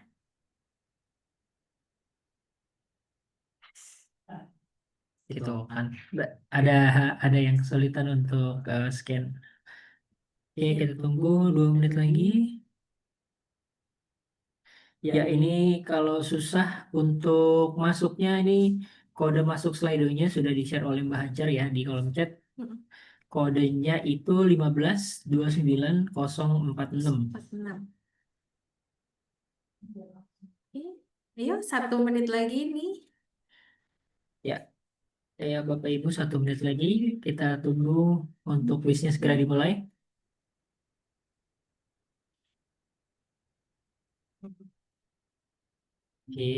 gitu kan. Ada ada yang kesulitan untuk scan. Oke, kita tunggu 2 menit lagi. Ya, ini kalau susah untuk masuknya ini kode masuk Slido-nya sudah di-share oleh Mbak Hajar ya di kolom chat. Mm-mm. Kodenya itu 1529046. 46. Oke. Ayo, 1 menit lagi nih. Ya, Bapak Ibu 1 menit lagi kita tunggu untuk kuisnya segera dimulai. Oke.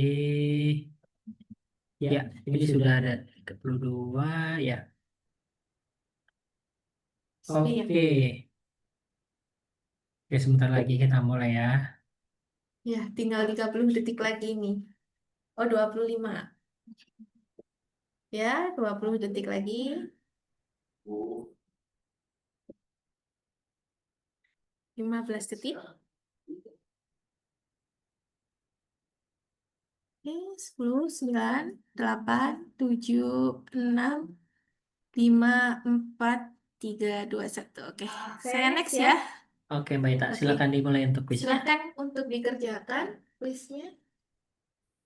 Ya, ini sudah ada 32 ya. Oke. Oke, sebentar lagi kita mulai ya. Ya, tinggal 30 detik lagi nih. Oh, 25. Ya, 20 detik lagi. 15 detik. Oke, 10, 9, 8, 7, 6, 5, 4, 3, 2, 1. Oke, saya next ya. Oke, Mbak Ita, Oke. silakan dimulai untuk kuisnya. Silakan untuk dikerjakan listnya.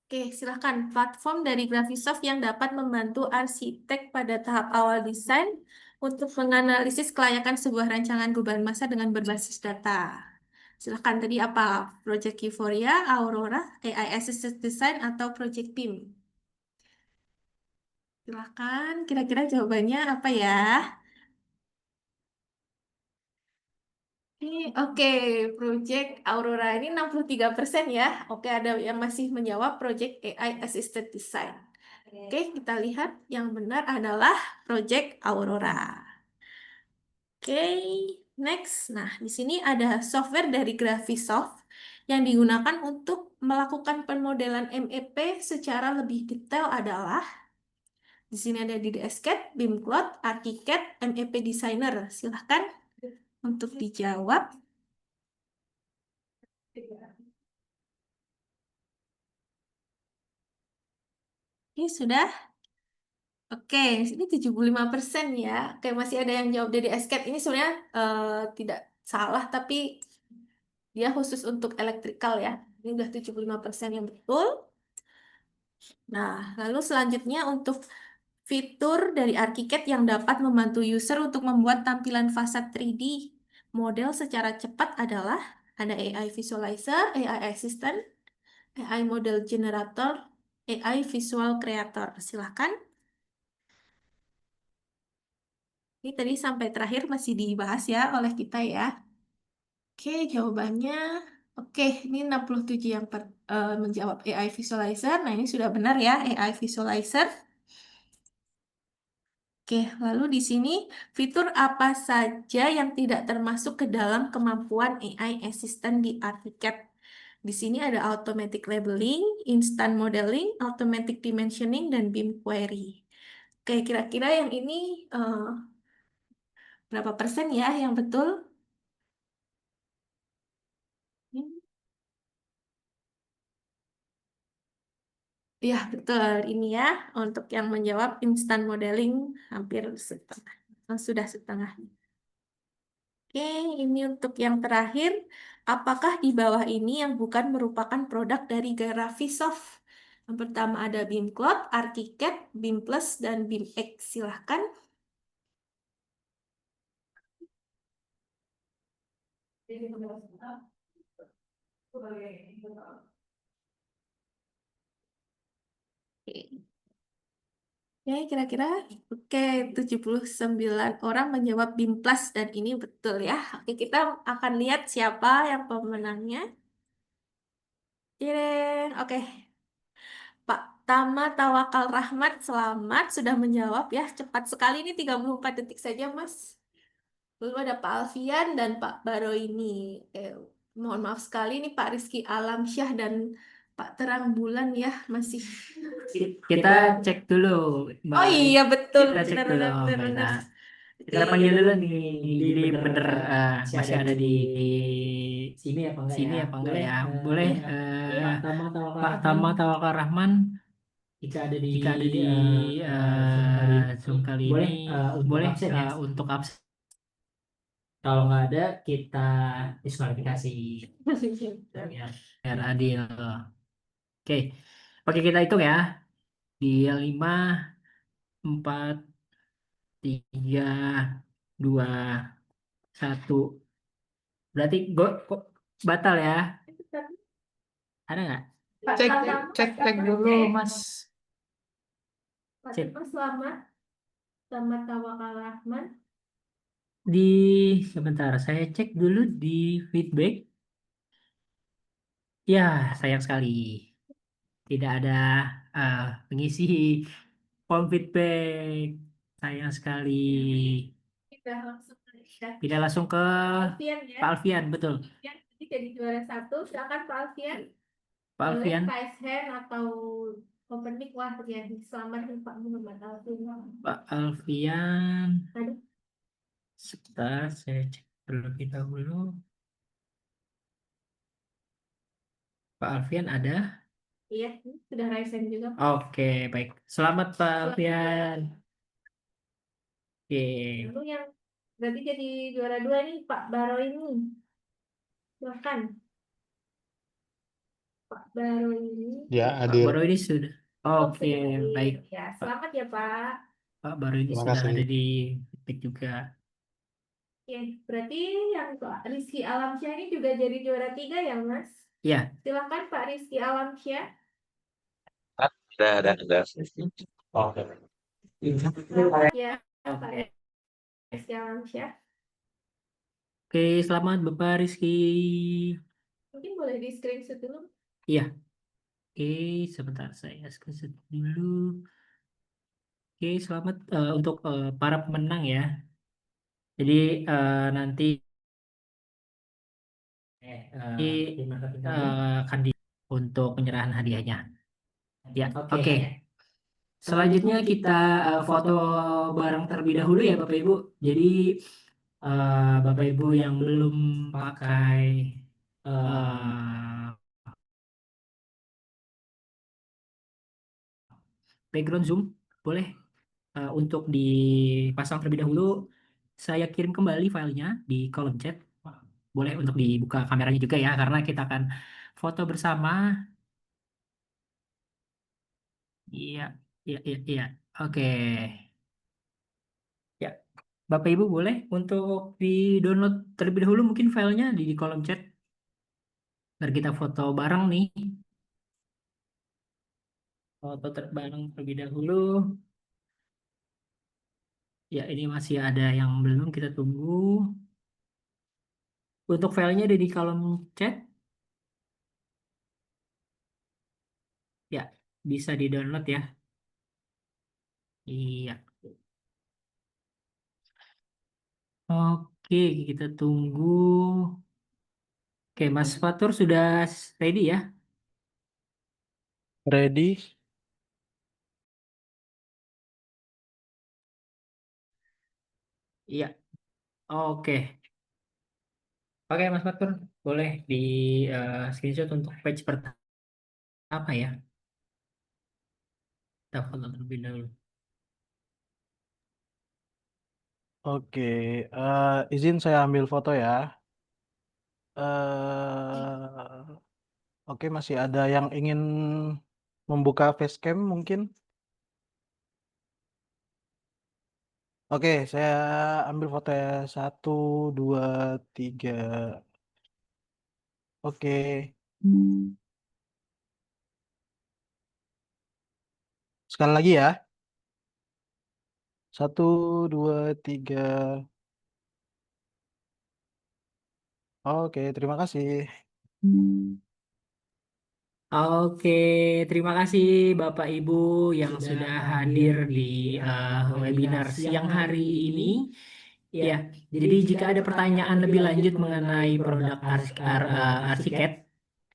Oke, silakan. Platform dari Graphisoft yang dapat membantu arsitek pada tahap awal desain untuk menganalisis kelayakan sebuah rancangan beban massa dengan berbasis data. Silakan tadi apa? Project Euphoria, Aurora, AI Assisted Design, atau Project BIM? Silakan, kira-kira jawabannya apa ya? Oke, Project Aurora ini 63% ya. Oke, ada yang masih menjawab Project AI Assisted Design. Oke, kita lihat yang benar adalah Project Aurora. Oke, next. Nah, di sini ada software dari Graphisoft yang digunakan untuk melakukan pemodelan MEP secara lebih detail adalah di sini ada DDSCAD, BIMcloud, ArchiCAD, MEP Designer. Silahkan untuk dijawab. Oke, sudah. Oke, ini 75% ya. Oke, masih ada yang jawab dari escape. Ini sebenarnya tidak salah, tapi dia khusus untuk elektrikal ya. Ini udah 75% yang betul. Nah, lalu selanjutnya untuk fitur dari ArchiCAD yang dapat membantu user untuk membuat tampilan fasad 3D model secara cepat adalah ada AI Visualizer, AI Assistant, AI Model Generator, AI Visual Creator. Silahkan. Ini tadi sampai terakhir masih dibahas ya oleh kita ya. Oke, jawabannya. Oke, ini 67 yang menjawab AI Visualizer. Nah, ini sudah benar ya, AI Visualizer. Oke, lalu di sini fitur apa saja yang tidak termasuk ke dalam kemampuan AI Assistant di ArchiCAD? Di sini ada Automatic Labeling, Instant Modeling, Automatic Dimensioning, dan BIM Query. Oke, kira-kira yang ini berapa persen ya yang betul? Ya, betul. Ini ya, untuk yang menjawab instant modeling hampir setengah. Sudah setengah. Oke, ini untuk yang terakhir. Apakah di bawah ini yang bukan merupakan produk dari Graphisoft? Yang pertama ada BIMcloud, ArchiCAD, BIM Plus, dan BIMX. Silahkan. Oke. Ya, kira-kira oke 79 orang menjawab BIM Plus dan ini betul ya. Oke, kita akan lihat siapa yang pemenangnya. Cireng. Oke. Pak Tama Tawakal Rahmat, selamat sudah menjawab ya. Cepat sekali ini 34 detik saja, Mas. Lalu ada Pak Alfian dan Pak Baroini. Mohon maaf sekali ini Pak Rizky Alamsyah dan Pak Terang Bulan ya masih. Kita cek dulu, Mbak. Oh iya betul. Kita cek Benar, dulu, benar, benar, Mbak Ita. benar. Kita panggil dulu nih. Jadi bener masih ada di sini apa enggak sini ya? apa enggak ya? Boleh Pak Tama Pak Tama Tawakal Rahman jika ada di Zoom kali boleh ini untuk boleh absen ya. untuk absen. Kalau nggak ada kita diskualifikasi Ya, biar adil. Oke, oke kita hitung ya. Di 5, 4, 3, 2, 1. Berarti kok batal ya? Ada nggak? Cek dulu, Mas. Cek. Selamat Tawakal Rahman. Sebentar, saya cek dulu di feedback. Ya, sayang sekali. Tidak ada pengisi form feedback. Sayang sekali. Tidak langsung ke Alfian ya. Pak Alfian, betul. Jadi jadi juara 1, silakan Pak Alfian. Pak Boleh Alfian, raise hand atau open mic, wah ya selamat nih Pak Muhammad Alfian. Pak Alfian. Aduh. Sebentar, saya cek terlebih dahulu. Pak Alfian ada? Iya, sudah raise hand juga. Oke, baik. Selamat Pak Alfian. Oke. Lalu yang berarti jadi juara 2 nih Pak Baro ini. Silakan. Pak Baro ini. Ya, Pak hadir. Baru ini sudah. Oke, sudah hadir. baik. Ya, selamat ya Pak. Pak Baru ini Terima sudah kasih. ada di feedback juga. Ya, berarti yang Pak Rizky Alamsyah ini juga jadi juara 3 ya Mas? Ya, Silakan Pak Rizky Alamsyah. Ada. Oke. Selamat ya Pak Rizky Alamsyah. oke, selamat Bapak Rizky. Mungkin boleh di screenshot dulu. Iya. Oke, sebentar saya screenshot dulu. Oke, selamat untuk para pemenang ya. Jadi nanti akan di untuk penyerahan hadiahnya. Ya, oke. Selanjutnya kita foto bareng terlebih dahulu ya Bapak Ibu. Jadi Bapak Ibu yang belum pakai background Zoom, boleh untuk dipasang terlebih dahulu. Saya kirim kembali filenya di kolom chat. Boleh untuk dibuka kameranya juga ya, karena kita akan foto bersama. Iya, iya, iya, iya. Oke. Ya, Bapak Ibu boleh untuk di-download terlebih dahulu mungkin filenya di kolom chat. Biar kita foto bareng nih. Foto bareng terlebih dahulu. Ya, ini masih ada yang belum, kita tunggu. Untuk filenya ada di kolom chat. Ya, bisa di-download ya. Iya. Oke, kita tunggu. Oke, Mas Fatur sudah ready ya? Ready? Iya. Oke. Oke, Mas Fatur, boleh di screenshot untuk page pertama ya. Kita foto terlebih dahulu. Oke. Izin saya ambil foto ya. Eh, oke, masih ada yang ingin membuka facecam mungkin? Oke, saya ambil foto ya. 1, 2, 3. Oke. Sekali lagi ya. 1, 2, 3. Oke, terima kasih. Oke, terima kasih Bapak Ibu yang sudah hadir di webinar siang hari ini. Ya, jadi jika ada pertanyaan lebih lanjut mengenai produk Arsiket,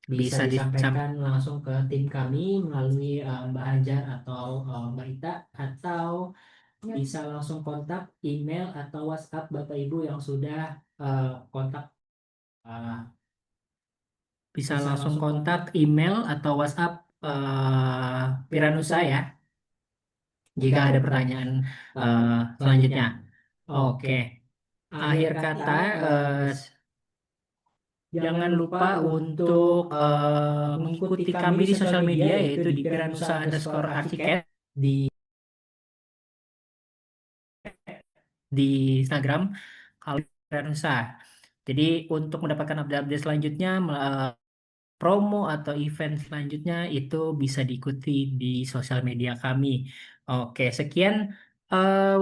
bisa disampaikan langsung ke tim kami melalui Mbak Hajar atau Mbak Ita, atau bisa langsung kontak email atau WhatsApp Bapak Ibu yang sudah kontak. Bisa langsung kontak email atau WhatsApp Piranusa ya, jika ada pertanyaan selanjutnya. Oke, akhir kata, jangan lupa untuk mengikuti kami di sosial media, yaitu di Piranusa_Arsiket di Instagram, kalau Piranusa. Jadi untuk mendapatkan update-update selanjutnya, promo atau event selanjutnya itu bisa diikuti di sosial media kami. Oke, sekian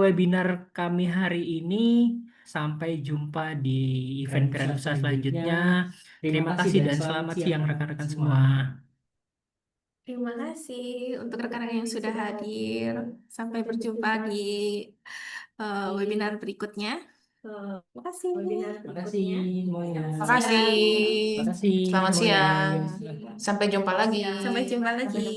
webinar kami hari ini. Sampai jumpa di event Piranusa selanjutnya. Terima kasih dan selamat siang rekan-rekan semua. Terima kasih untuk rekan-rekan yang sudah hadir. Sampai berjumpa di webinar berikutnya. Terima kasih. Terima kasih semuanya. Terima kasih. Terima kasih Selamat semuanya. siang. Sampai jumpa lagi. Sampai jumpa lagi.